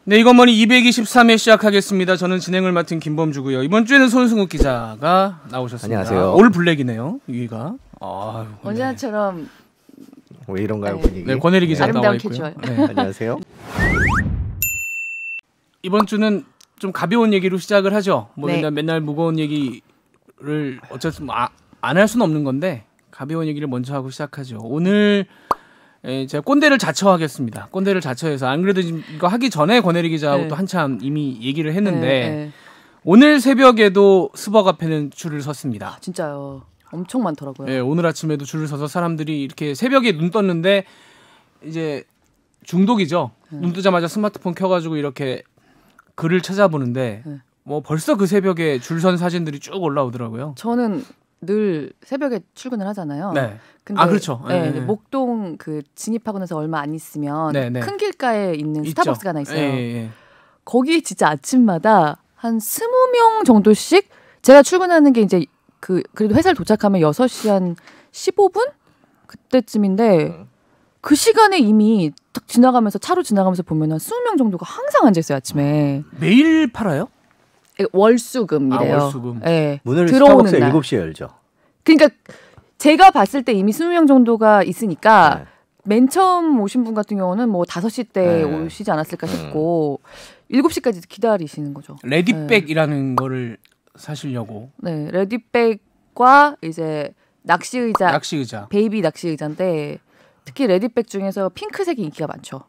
네, 이건 뭐니 223회 시작하겠습니다. 저는 진행을 맡은 김범주고요. 이번 주에는 손승욱 기자가 나오셨습니다. 안녕하세요. 올 블랙이네요, 위가. 언제나처럼 왜 이런가요, 네. 분위기? 네, 권혜리 기자 나와 있고요. 캐주얼. 네. 안녕하세요. 이번 주는 좀 가벼운 얘기로 시작을 하죠. 뭐 네. 맨날 무거운 얘기를 어쨌든 안 할 수는 없는 건데 가벼운 얘기를 먼저 하고 시작하죠. 오늘 제가 꼰대를 자처하겠습니다. 꼰대를 자처해서 안 그래도 지금 이거 하기 전에 권혜리 기자하고 네. 또 한참 이미 얘기를 했는데 네. 오늘 새벽에도 스벅 앞에는 줄을 섰습니다. 진짜요. 엄청 많더라고요. 네, 오늘 아침에도 줄을 서서 사람들이 이렇게 새벽에 눈 떴는데 이제 중독이죠. 눈 뜨자마자 스마트폰 켜가지고 이렇게 글을 찾아보는데 네. 뭐 벌써 그 새벽에 줄 선 사진들이 쭉 올라오더라고요. 저는 늘 새벽에 출근을 하잖아요. 네. 근데, 그렇죠. 네, 네. 목동 그 진입하고 나서 얼마 안 있으면 네, 네. 큰 길가에 있는 있죠. 스타벅스가 하나 있어요. 예. 거기 진짜 아침마다 한 20명 정도씩 제가 출근하는 게 이제 그래도 회사를 도착하면 6시 한 15분 그때쯤인데 그 시간에 이미 딱 지나가면서 차로 지나가면서 보면 한 20명 정도가 항상 앉아 있어요, 아침에. 매일 팔아요? 월수금이래요. 월수금. 네. 문을 들어오는 스타벅스 날. 7시에 열죠. 그러니까 제가 봤을 때 이미 20명 정도가 있으니까 네. 맨 처음 오신 분 같은 경우는 뭐 5시 때 네. 오시지 않았을까 싶고 7시까지 기다리시는 거죠. 레디백이라는 거를 사시려고. 네, 레디백과 이제 낚시 의자, 베이비 낚시 의자인데 특히 레디백 중에서 핑크색이 인기가 많죠.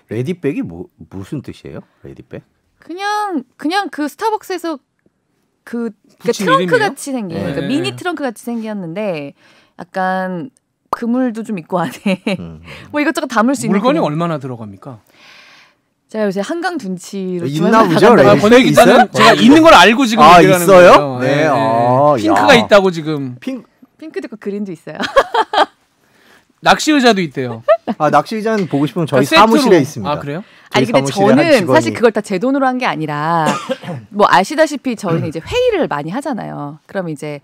레디백이 무슨 뜻이에요? 레디백? 그냥 그 스타벅스에서 그러니까 붙인 트렁크 이름이에요? 같이 생긴 네. 그러니까 미니 트렁크 같이 생겼는데 약간 그물도 좀 있고 안에 뭐 이것저것 담을 수 있는 물건이 그냥. 얼마나 들어갑니까? 제가 요새 한강 둔치로 있나 보죠? 나간다고 레디백 권혜리 기자는 있어요? 제가 있는 걸 알고 지금 얘기를 하는 있어요? 거예요. 네. 핑크가 야. 있다고 지금. 핑크도 있고 그린도 있어요. 낚시 의자도 있대요. 낚시 의자는 보고 싶으면 저희 그러니까 사무실에 세트로. 있습니다. 아, 그래요? 아니 근데 사무실에 한 저는 직원이. 사실 그걸 다 제 돈으로 한 게 아니라 뭐 아시다시피 저희는 이제 회의를 많이 하잖아요. 그러면 이제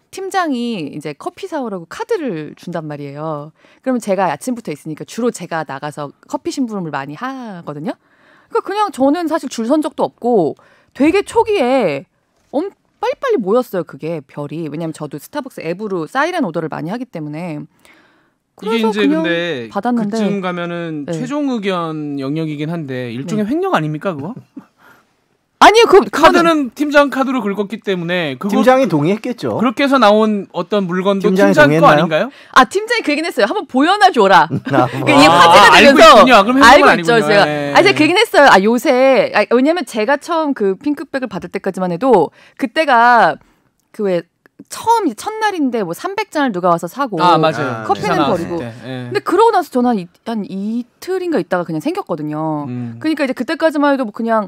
팀장이 이제 커피 사오라고 카드를 준단 말이에요. 그러면 제가 아침부터 있으니까 주로 제가 나가서 커피 심부름을 많이 하거든요. 그러니까 그냥 저는 사실 줄 선 적도 없고 되게 초기에 빨리빨리 모였어요. 그게 별이. 왜냐하면 저도 스타벅스 앱으로 사이렌 오더를 많이 하기 때문에 이게 이제 근데 받았는데 그쯤 가면은 네. 최종 의견 영역이긴 한데 일종의 횡령 아닙니까 그거? 아니요. 그 카드는 팀장 카드로 긁었기 때문에 그거 팀장이 동의했겠죠. 그렇게 해서 나온 어떤 물건도 팀장이 팀장 거 동의했나요? 아닌가요? 팀장이 그 얘기는 했어요. 한번 보여놔 줘라. 그러니까 이게 아, 화제가 알고 되면서 있군요. 그럼 알고 횡령은 있죠. 아니군요. 제가 예. 제가 그 얘기는 했어요. 요새 왜냐면 제가 처음 그 핑크백을 받을 때까지만 해도 그때가 그 왜 처음 이제 첫날인데 뭐 300잔을 누가 와서 사고 맞아요. 커피는 기사 버리고. 나왔을 때. 예. 근데 그러고 나서 저는 한 이틀인가 있다가 그냥 생겼거든요. 그러니까 이제 그때까지만 해도 뭐 그냥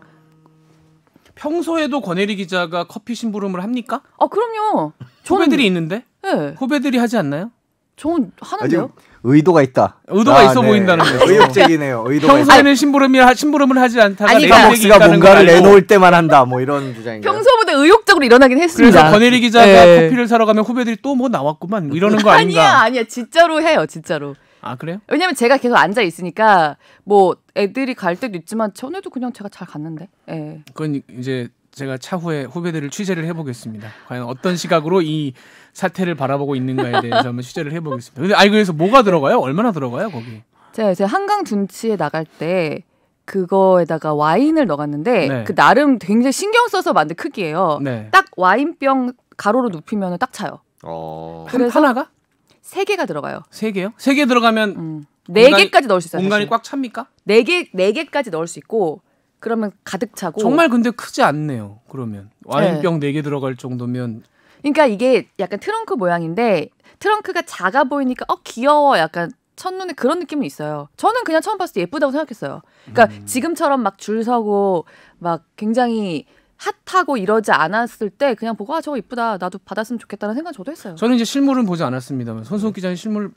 평소에도 권혜리 기자가 커피 심부름을 합니까? 그럼요. 후배들이 있는데? 네. 후배들이 하지 않나요? 저는 하는데요. 아주 의도가 있다. 의도가 있어 보인다는 거죠. 의욕적이네요. 의도가 있다. 평소에는 심부름을 하지 않다가 아니, 레디백이 스타벅스가 있다는 뭔가를 걸 알고. 내놓을 때만 한다. 뭐 이런 주장인가요? 평소보다 의욕적으로 일어나긴 했습니다. 그래서 권혜리 기자가 네. 커피를 사러 가면 후배들이 또 뭐 나왔구만 이러는 거 아닌가? 아니야. 진짜로 해요. 진짜로. 아 그래요? 왜냐면 제가 계속 앉아 있으니까 뭐 애들이 갈 때도 있지만 전에도 그냥 제가 잘 갔는데. 예. 그건 이제 제가 차후에 후배들을 취재를 해보겠습니다. 과연 어떤 시각으로 이 사태를 바라보고 있는가에 대해서 한번 취재를 해보겠습니다. 근데 그래서 뭐가 들어가요? 얼마나 들어가요 거기? 제가 이제 한강 둔치에 나갈 때 그거에다가 와인을 넣어갔는데 네. 그 나름 굉장히 신경 써서 만든 크기예요. 네. 딱 와인병 가로로 눕히면 딱 차요. 그래서 하나가? 3개가 들어가요. 3개요? 3개 들어가면 4개까지 넣을 수 있어요. 공간이 사실. 꽉 찹니까? 4개까지 넣을 수 있고 그러면 가득 차고. 정말 근데 크지 않네요. 그러면 와인병 4개 들어갈 정도면. 그러니까 이게 약간 트렁크 모양인데 트렁크가 작아 보이니까 귀여워 약간 첫눈에 그런 느낌은 있어요. 저는 그냥 처음 봤을 때 예쁘다고 생각했어요. 그러니까 지금처럼 막 줄 서고 막 굉장히 핫하고 이러지 않았을 때 그냥 보고 저거 이쁘다 나도 받았으면 좋겠다는 생각 저도 했어요. 저는 이제 실물은 보지 않았습니다만 손수욱 기자님 실물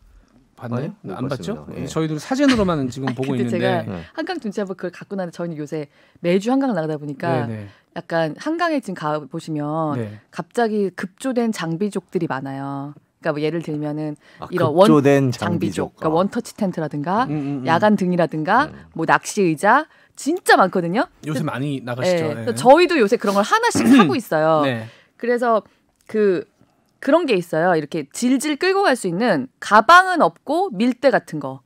봤나요? 못 안 봤죠? 봤습니다. 예. 저희도 사진으로만 지금 보고 근데 있는데. 제가 한강 둔치 한번 그걸 갖고 나는데 저희는 요새 매주 한강 나가다 보니까 네네. 약간 한강에 지금 가 보시면 네. 갑자기 급조된 장비족들이 많아요. 그러니까 뭐 예를 들면은 이런 급조된 장비족, 장비족. 그러니까 원터치 텐트라든가 음. 야간 등이라든가 뭐 낚시 의자, 진짜 많거든요. 요새 많이 나가시죠. 네. 네. 저희도 요새 그런 걸 하나씩 하고 있어요. 네. 그래서 그런 게 있어요. 이렇게 질질 끌고 갈 수 있는 가방은 없고 밀대 같은 거.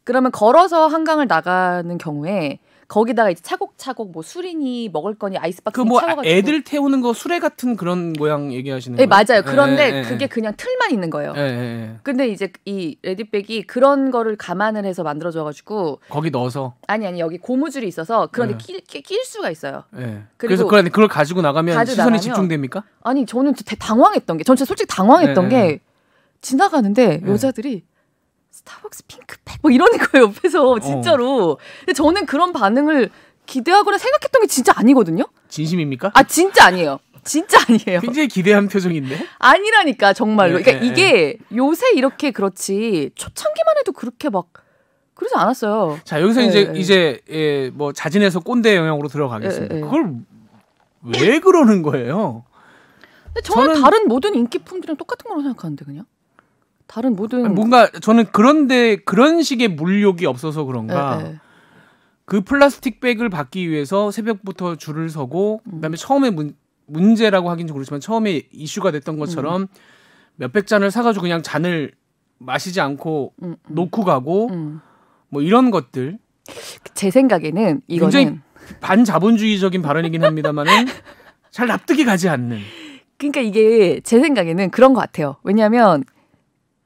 그러면 걸어서 한강을 나가는 경우에 거기다가 이제 차곡차곡 뭐 술이니 먹을 거니 아이스박스 그 뭐 채워가지고 애들 태우는 거 수레 같은 그런 모양 얘기하시는 네, 거예요? 맞아요. 그런데 예, 그게 그냥 틀만 있는 거예요. 예. 근데 이제 이 레디백이 그런 거를 감안을 해서 만들어져가지고 거기 넣어서. 아니 여기 고무줄이 있어서 그런데 네. 낄 수가 있어요. 예. 그리고 그래서 그걸 가지고 나가면 시선이 나가면 집중됩니까? 아니 저는 진짜 당황했던 게, 전 진짜 솔직히 당황했던 네. 게 지나가는데 네. 여자들이 스타벅스 핑크백 뭐 이러는 거예요 옆에서 진짜로. 근데 저는 그런 반응을 기대하거나 생각했던 게 진짜 아니거든요. 진심입니까? 아 진짜 아니에요. 진짜 아니에요. 굉장히 기대한 표정인데. 아니라니까 정말로. 네, 그러니까 네, 이게 요새 이렇게 그렇지 초창기만 해도 그렇게 막 그러지 않았어요. 자 여기서 네, 이제 뭐 자진해서 꼰대 영역으로 들어가겠습니다. 네, 네. 그걸 왜 그러는 거예요? 근데 저는 저는- 다른 모든 인기품들이랑 똑같은 거라고 생각하는데 그냥 다른 모든 뭔가 저는 그런 식의 물욕이 없어서 그런가. 네, 네. 그 플라스틱 백을 받기 위해서 새벽부터 줄을 서고 그다음에 처음에 문제라고 하긴 좀 그렇지만 처음에 이슈가 됐던 것처럼 몇백 잔을 사가지고 그냥 잔을 마시지 않고 놓고 가고 뭐 이런 것들 제 생각에는 이거는 굉장히 반자본주의적인 발언이긴 합니다만은 잘 납득이 가지 않는. 그러니까 이게 제 생각에는 그런 것 같아요. 왜냐하면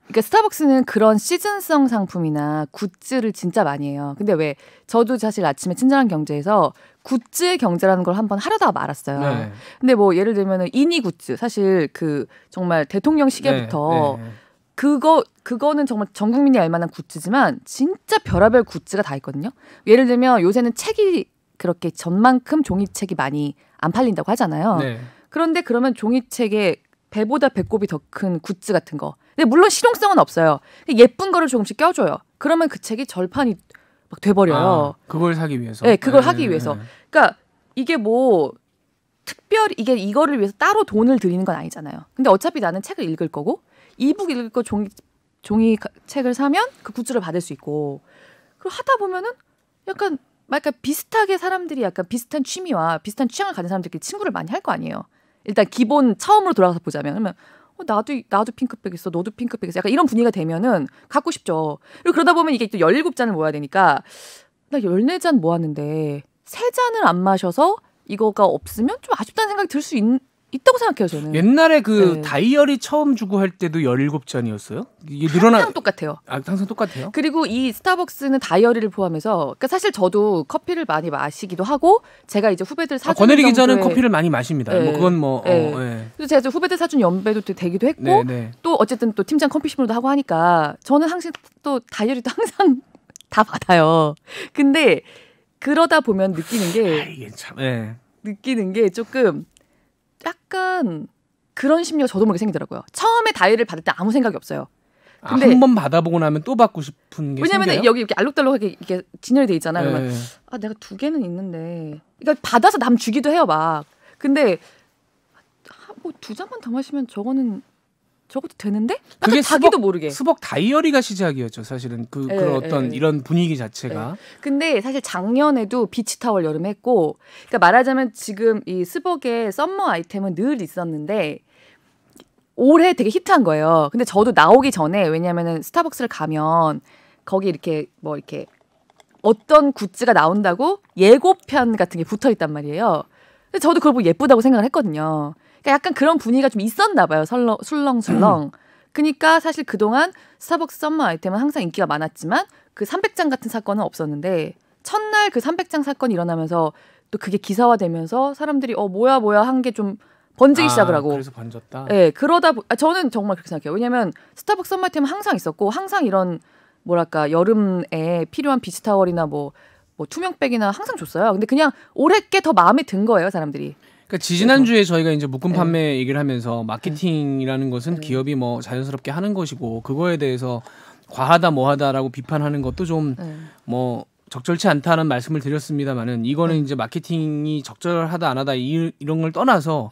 그러니까 스타벅스는 그런 시즌성 상품이나 굿즈를 진짜 많이 해요. 근데 왜 저도 사실 아침에 친절한 경제에서 굿즈의 경제라는 걸 한번 하려다가 말았어요. 네. 근데 뭐 예를 들면은 이니 굿즈 사실 그 정말 대통령 시계부터 네. 그거는 정말 전 국민이 알 만한 굿즈지만 진짜 별의별 굿즈가 다 있거든요. 예를 들면 요새는 책이 그렇게 전만큼 종이책이 많이 안 팔린다고 하잖아요. 네. 그런데 그러면 종이책에 배보다 배꼽이 더 큰 굿즈 같은 거. 근데 물론 실용성은 없어요. 예쁜 거를 조금씩 껴줘요. 그러면 그 책이 절판이 막 돼버려요. 그걸 사기 위해서. 네, 그걸 하기 위해서. 그러니까 이게 뭐 특별히 이거를 위해서 따로 돈을 들이는 건 아니잖아요. 근데 어차피 나는 책을 읽을 거고 이북 읽을 거 종이 책을 사면 그 굿즈를 받을 수 있고. 그리고 하다 보면은 약간 비슷하게 사람들이 약간 비슷한 취미와 비슷한 취향을 가진 사람들끼리 친구를 많이 할 거 아니에요. 일단 기본 처음으로 돌아가서 보자면 그러면 나도 핑크백 있어, 너도 핑크백 있어. 약간 이런 분위기가 되면은 갖고 싶죠. 그리고 그러다 보면 이게 또 17잔을 모아야 되니까 나 14잔 모았는데 3잔을 안 마셔서 이거가 없으면 좀 아쉽다는 생각이 들 수 있다고 생각해요, 저는. 옛날에 그 네. 다이어리 처음 주고 할 때도 17잔이었어요? 이게 늘어나 항상 똑같아요. 항상 똑같아요? 그리고 이 스타벅스는 다이어리를 포함해서 그러니까 사실 저도 커피를 많이 마시기도 하고 제가 이제 후배들 사주는 권혜리 기자는 정도의- 커피를 많이 마십니다. 네. 뭐 그건 뭐 네. 예. 그래서 제가 후배들 사준 연배도 되기도 했고 네, 네. 또 어쨌든 또 팀장 컴피심으로도 하고 하니까 저는 항상 또 다이어리도 항상 다 받아요. 근데 그러다 보면 이게 참 느끼는 게 조금 약간 그런 심리가 저도 모르게 생기더라고요. 처음에 다이어리를 받을 때 아무 생각이 없어요. 근데 한 번 받아보고 나면 또 받고 싶은 게 왜냐면 생겨요? 여기 이렇게 알록달록하게 이게 진열이 돼 있잖아요. 그러면 네. 내가 2개는 있는데, 그러니까 받아서 남 주기도 해요 막. 근데 뭐 2잔만 더 마시면 저것도 되는데? 그게 약간 자기도 모르게. 스벅 다이어리가 시작이었죠, 사실은. 그런 어떤 이런 분위기 자체가. 근데 사실 작년에도 비치타월 여름에 했고, 그러니까 말하자면 지금 이 스벅의 썸머 아이템은 늘 있었는데 올해 되게 히트한 거예요. 근데 저도 나오기 전에, 왜냐면은 스타벅스를 가면 거기 이렇게 뭐 이렇게 어떤 굿즈가 나온다고 예고편 같은 게 붙어 있단 말이에요. 근데 저도 그걸 보고 예쁘다고 생각을 했거든요. 그러니까 약간 그런 분위기가 좀 있었나 봐요. 술렁술렁. 그러니까 사실 그동안 스타벅스 썸머 아이템은 항상 인기가 많았지만 그 300장 같은 사건은 없었는데 첫날 그 300장 사건이 일어나면서 또 그게 기사화되면서 사람들이 뭐야 한 게 좀 번지기 시작을 하고. 그래서 번졌다. 네, 저는 정말 그렇게 생각해요. 왜냐하면 스타벅스 썸머 아이템은 항상 있었고 항상 이런 뭐랄까 여름에 필요한 비치타월이나 뭐 투명백이나 항상 줬어요. 근데 그냥 올해 게 더 마음에 든 거예요, 사람들이. 그러니까 지난주에 저희가 이제 묶음 판매 얘기를 하면서 마케팅이라는 것은 기업이 뭐 자연스럽게 하는 것이고 그거에 대해서 과하다 뭐하다라고 비판하는 것도 좀 뭐 적절치 않다는 말씀을 드렸습니다만은 이거는 이제 마케팅이 적절하다 안 하다 이런 걸 떠나서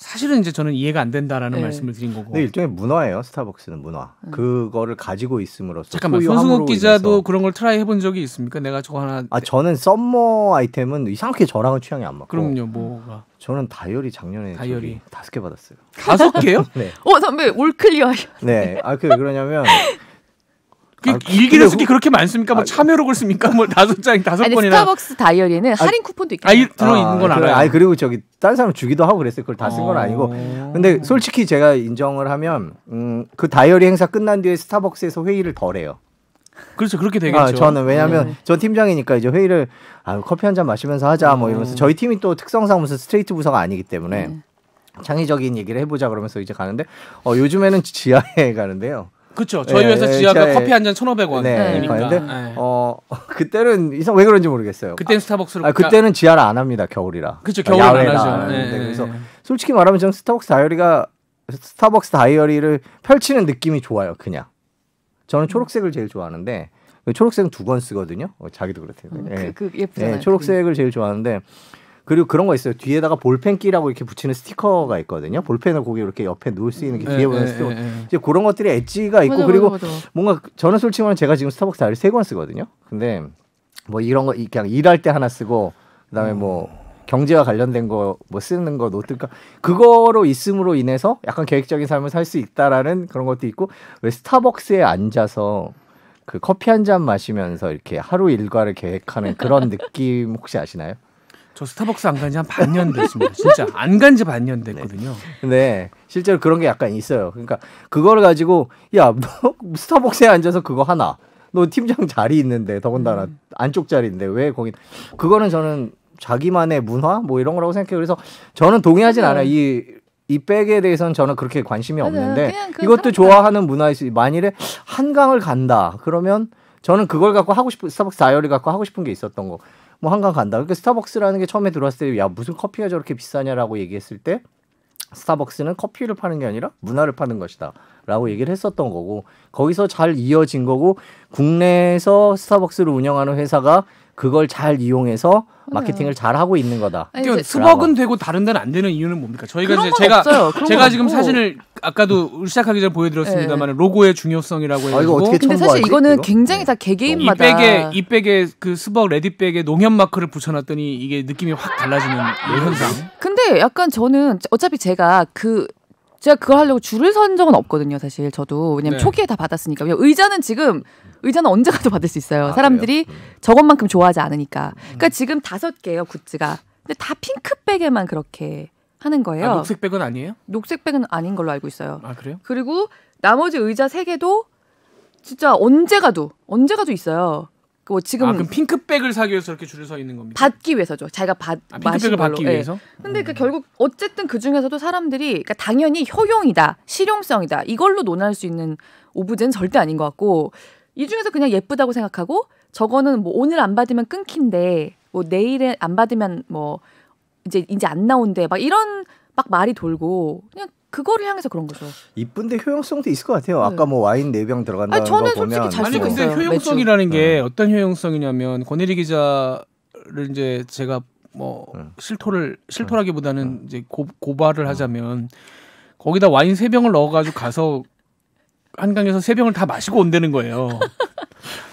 사실은 이제 저는 이해가 안 된다라는 네. 말씀을 드린 거고. 근데 일종의 문화예요. 스타벅스는 문화. 그거를 가지고 있음으로써 잠깐만 소유함으로 손승욱 기자도 인해서. 그런 걸 트라이 해본 적이 있습니까? 내가 저거 하나. 저는 썸머 아이템은 이상하게 저랑은 취향이 안 맞고. 그럼요, 뭐가 저는 다이어리 작년에 다이어리. 5개 받았어요. 5개요? 네. 선배 올 클리어. 네. 왜 그러냐면 일기를 근데 쓰기 그렇게 많습니까? 뭐 참여록을 씁니까? 뭐 5장 5번이나. 아니 스타벅스 다이어리에는 할인 쿠폰도 있거든요. 들어 있는 건 알아요. 그리고 다른 사람 주기도 하고 그랬어요. 그걸 다 쓴 건 아니고. 근데 솔직히 제가 인정을 하면 그 다이어리 행사 끝난 뒤에 스타벅스에서 회의를 덜 해요. 그렇죠. 그렇게 되겠죠. 저는 왜냐하면 전 팀장이니까 이제 회의를 커피 한 잔 마시면서 하자 뭐 이러면서 저희 팀이 또 특성상 무슨 스트레이트 부서가 아니기 때문에 창의적인 얘기를 해보자 그러면서 이제 가는데 요즘에는 지하에 가는데요. 그렇죠. 저희 회사 지하가 커피 한 잔 1,500원. 네. 가는데 네. 그때는 왜 그런지 모르겠어요. 그때는 스타벅스로. 그때는 지하를 안 합니다. 겨울이라. 그렇죠. 겨울은 안 야외나. 하죠. 네. 네. 그래서 솔직히 말하면 저는 스타벅스 다이어리를 펼치는 느낌이 좋아요. 그냥. 저는 초록색을 제일 좋아하는데 초록색은 2권 쓰거든요. 자기도 그렇대요. 예쁘잖아요. 초록색을 제일 좋아하는데 그리고 그런 거 있어요. 뒤에다가 볼펜 끼라고 이렇게 붙이는 스티커가 있거든요. 볼펜을 거기 이렇게 옆에 놓을 수 있는 게 뒤에 보면 스티커. 이제 그런 것들이 엣지가 있고 그리고 뭔가 저는 솔직히 말하면 제가 지금 스타벅스 다이어리 3권 쓰거든요. 근데 뭐 이런 거 그냥 일할 때 하나 쓰고 그다음에 뭐 경제와 관련된 거 뭐 쓰는 거 노트가 그거로 있음으로 인해서 약간 계획적인 삶을 살 수 있다라는 그런 것도 있고 왜 스타벅스에 앉아서 그 커피 한 잔 마시면서 이렇게 하루 일과를 계획하는 그런 느낌 혹시 아시나요? 저 스타벅스 안 간 지 한 반년 됐습니다. 진짜 안 간 지 반년 됐거든요. 근데 실제로 그런 게 약간 있어요. 그러니까 그거를 가지고 야, 너 스타벅스에 앉아서 그거 하나. 너 팀장 자리 있는데 더군다나 안쪽 자리인데 왜 거기 그거는 저는 자기만의 문화 뭐 이런 거라고 생각해요. 그래서 저는 동의하진 않아요. 이 백에 대해서는 저는 그렇게 관심이 없는데 이것도 좋아하는 문화에서 만일에 한강을 간다 그러면 저는 그걸 갖고 하고 싶은 스타벅스 다이어리 갖고 하고 싶은 게 있었던 거. 뭐 한강 간다. 그러니까 스타벅스라는 게 처음에 들어왔을 때 야 무슨 커피가 저렇게 비싸냐라고 얘기했을 때 스타벅스는 커피를 파는 게 아니라 문화를 파는 것이다 라고 얘기를 했었던 거고 거기서 잘 이어진 거고 국내에서 스타벅스를 운영하는 회사가 그걸 잘 이용해서 마케팅을 잘 하고 있는 거다. 그러니까 스벅은 되고 다른 데는 안 되는 이유는 뭡니까? 저희가 이제 제가 지금 사진을 아까도 시작하기 전에 보여드렸습니다만 로고의 중요성이라고 해가지고. 이거 어떻게 근데 사실 이거는 굉장히 다 개개인마다 이 백에 그 스벅 레디백에 농협 마크를 붙여놨더니 이게 느낌이 확 달라지는 현상. 근데 약간 저는 어차피 제가 그걸 하려고 줄을 선 적은 없거든요. 사실 저도 왜냐면 초기에 다 받았으니까. 의자는 언제 가도 받을 수 있어요. 사람들이 저것만큼 좋아하지 않으니까. 그러니까 지금 5개예요 굿즈가. 근데 다 핑크백에만 그렇게 하는 거예요. 녹색백은 아니에요? 녹색백은 아닌 걸로 알고 있어요. 아 그래요? 그리고 나머지 의자 3개도 진짜 언제 가도 있어요. 뭐 지금 그럼 핑크백을 사기 위해서 이렇게 줄을 서 있는 겁니까? 받기 위해서죠. 자기가 핑크백을 받기 위해서? 근데 결국 어쨌든 그 중에서도 사람들이 그러니까 당연히 효용이다, 실용성이다 이걸로 논할 수 있는 오브제는 절대 아닌 것 같고 이 중에서 그냥 예쁘다고 생각하고 저거는 뭐 오늘 안 받으면 끊긴데 뭐 내일에 안 받으면 뭐 이제 안 나온대 막 이런 막 말이 돌고 그냥 그거를 향해서 그런 거죠. 이쁜데 효용성도 있을 것 같아요. 아까 뭐 와인 4병 들어간다는 거 보면. 저는 솔직히 잘 쓰고 근데 있어요. 효용성이라는 게 어떤 효용성이냐면 권혜리 기자를 이제 제가 뭐 실토라기보다는 이제 고발을 하자면 거기다 와인 3병을 넣어가지고 가서 한강에서 3병을 다 마시고 온다는 거예요.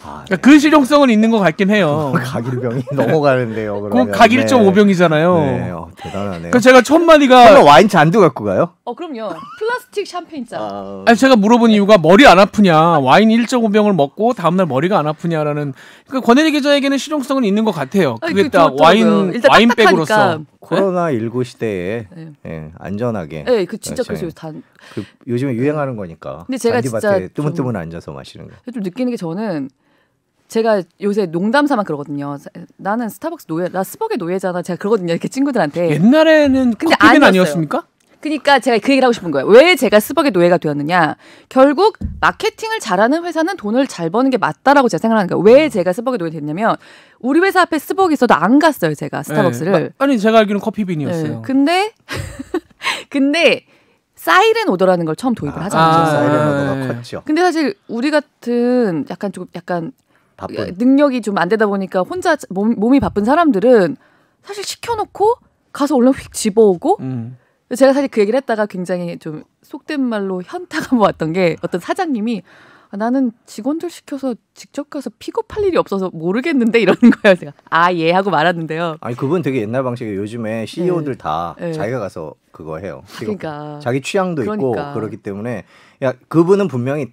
그러니까 그 실용성은 있는 것 같긴 해요. 가길병이 넘어가는데요. 그러면. 각 1.5병이잖아요. 네, 대단하네요. 그러니까 제가 첫 마디가 와인 잔도 갖고 가요? 그럼요. 플라스틱 샴페인잔. 아니 제가 물어본 이유가 머리 안 아프냐, 와인 1.5병을 먹고 다음날 머리가 안 아프냐라는. 그러니까 권혜리 기자에게는 실용성은 있는 것 같아요. 그게 딱 와인백으로서. 코로나19 시대에 안전하게. 네, 그 진짜 그래서 요즘에 유행하는 거니까. 근데 제가 진짜 뜨문뜨문 앉아서 마시는 거. 좀 느끼는 게 저는 제가 요새 농담삼아 그러거든요. 나는 스타벅스 나 스벅의 노예잖아. 제가 그러거든요. 이렇게 친구들한테. 옛날에는 커피는 아니었습니까? 그러니까 제가 그 얘기를 하고 싶은 거예요. 왜 제가 스벅의 노예가 되었느냐. 결국 마케팅을 잘하는 회사는 돈을 잘 버는 게 맞다라고 제가 생각하는 거예요. 왜 제가 스벅의 노예가 됐냐면 우리 회사 앞에 스벅이 있어도 안 갔어요. 제가 스타벅스를. 아니 제가 알기로는 커피빈이었어요. 네. 근데 사이렌 오더라는 걸 처음 도입을 하잖아요. 사이렌 오더가 컸죠. 근데 사실 우리 같은 약간 바쁜. 능력이 좀 안 되다 보니까 혼자 몸이 바쁜 사람들은 사실 시켜놓고 가서 얼른 휙 집어오고 제가 사실 그 얘기를 했다가 굉장히 좀 속된 말로 현타가 모았던 게 어떤 사장님이 나는 직원들 시켜서 직접 가서 픽업할 일이 없어서 모르겠는데 이러는 거예요. 제가 예 하고 말았는데요. 아니 그분 되게 옛날 방식이에요. 요즘에 CEO들 다 네. 자기가 가서 그거 해요. 그러니까 자기 취향도 그러니까. 있고 그렇기 때문에 야 그분은 분명히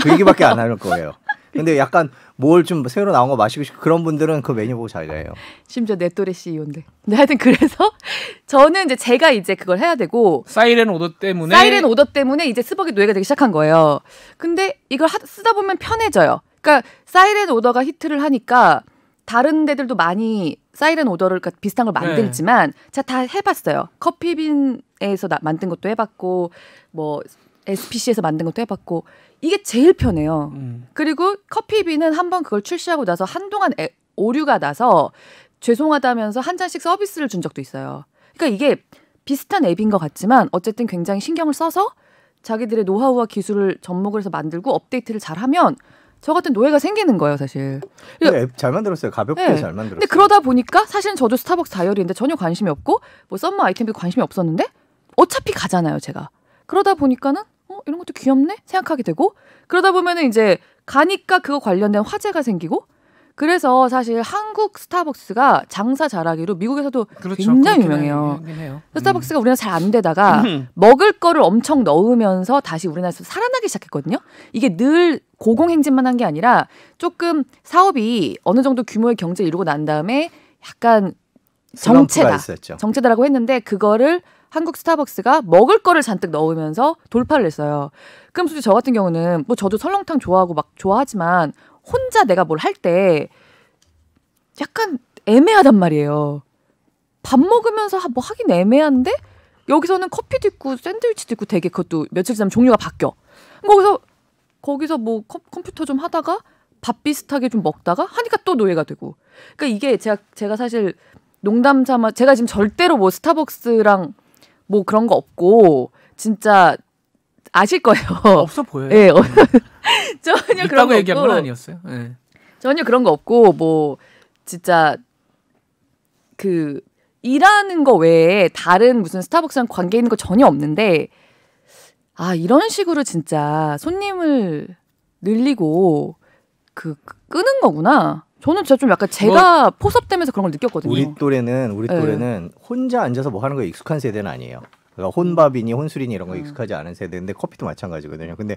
그 얘기밖에 안 하는 거예요. 근데 약간 뭘 좀 새로 나온 거 마시고 싶고 그런 분들은 그 메뉴 보고 잘 가요. 심지어 내 또래 CEO인데. 근데 하여튼 그래서 저는 이제 제가 이제 그걸 해야 되고 사이렌 오더 때문에 이제 스벅이 노예가 되기 시작한 거예요. 근데 이걸 쓰다 보면 편해져요. 그러니까 사이렌 오더가 히트를 하니까 다른 데들도 많이 사이렌 오더를 그러니까 비슷한 걸 만들지만 제가 다 해봤어요. 커피빈에서 만든 것도 해봤고 뭐 SPC에서 만든 것도 해봤고 이게 제일 편해요. 그리고 커피빈은 한번 그걸 출시하고 나서 한동안 오류가 나서 죄송하다면서 한 잔씩 서비스를 준 적도 있어요. 그러니까 이게 비슷한 앱인 것 같지만 어쨌든 굉장히 신경을 써서 자기들의 노하우와 기술을 접목을 해서 만들고 업데이트를 잘하면 저 같은 노예가 생기는 거예요, 사실. 앱 잘 만들었어요. 가볍게 네. 잘 만들었어요. 근데 그러다 보니까 사실은 저도 스타벅스 다이어리인데 전혀 관심이 없고 뭐 썸머 아이템도 관심이 없었는데 어차피 가잖아요, 제가. 그러다 보니까는 이런 것도 귀엽네 생각하게 되고 그러다 보면은 이제 가니까 그거 관련된 화제가 생기고 그래서 사실 한국 스타벅스가 장사 잘하기로 미국에서도 그렇죠. 굉장히 유명해요. 스타벅스가 우리나라 잘 안 되다가 먹을 거를 엄청 넣으면서 다시 우리나라에서 살아나기 시작했거든요. 이게 늘 고공행진만 한 게 아니라 조금 사업이 어느 정도 규모의 경제를 이루고 난 다음에 약간 정체다라고 했는데 그거를 한국 스타벅스가 먹을 거를 잔뜩 넣으면서 돌파를 했어요. 그럼 솔직히 저 같은 경우는 뭐 저도 설렁탕 좋아하고 막 좋아하지만 혼자 내가 뭘 할 때 약간 애매하단 말이에요. 밥 먹으면서 뭐 하긴 애매한데 여기서는 커피도 있고 샌드위치도 있고 되게 그것도 며칠 지나면 종류가 바뀌어. 거기서 뭐 컴퓨터 좀 하다가 밥 비슷하게 좀 먹다가 하니까 또 노예가 되고. 그러니까 이게 제가 사실 농담 삼아 제가 지금 절대로 뭐 스타벅스랑 뭐 그런 거 없고 진짜 아실 거예요. 없어 보여요. 네, 전혀 그런 거 얘기한 건 없고 아니었어요. 네. 전혀 그런 거 없고 뭐 진짜 그 일하는 거 외에 다른 무슨 스타벅스랑 관계 있는 거 전혀 없는데 이런 식으로 진짜 손님을 늘리고 끄는 거구나. 저는 진짜 좀 약간 제가 포섭되면서 그런 걸 느꼈거든요. 우리 또래는 혼자 앉아서 뭐 하는 거에 익숙한 세대는 아니에요. 그러니까 혼밥이니 혼술이니 이런 거 익숙하지 않은 세대인데 커피도 마찬가지거든요. 근데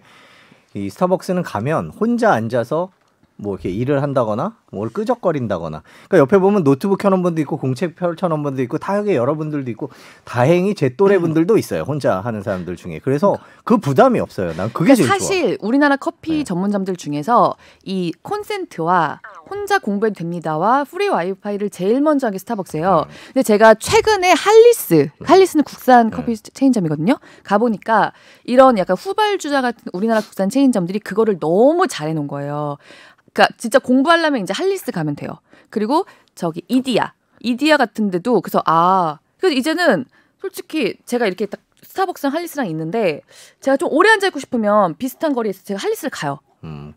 이 스타벅스는 가면 혼자 앉아서 뭐 이렇게 일을 한다거나 뭘 끄적거린다거나 그러니까 옆에 보면 노트북 켜놓은 분도 있고 공책 펴놓은 분도 있고 다양하게 여러분들도 있고 다행히 제 또래 분들도 있어요. 혼자 하는 사람들 중에. 그래서 그 부담이 없어요. 난 그게 제일 좋아. 사실 우리나라 커피 전문점들 중에서 이 콘센트와 혼자 공부해도 됩니다와 프리 와이파이를 제일 먼저 한 게 스타벅스예요. 근데 제가 최근에 할리스는 국산 커피 체인점이거든요. 가보니까 이런 약간 후발주자 같은 우리나라 국산 체인점들이 그거를 너무 잘해놓은 거예요. 그러니까 진짜 공부하려면 이제 할리스 가면 돼요. 그리고 저기 이디야 같은 데도 그래서 그래서 이제는 솔직히 제가 이렇게 딱 스타벅스랑 할리스랑 있는데 제가 좀 오래 앉아 있고 싶으면 비슷한 거리에서 제가 할리스를 가요.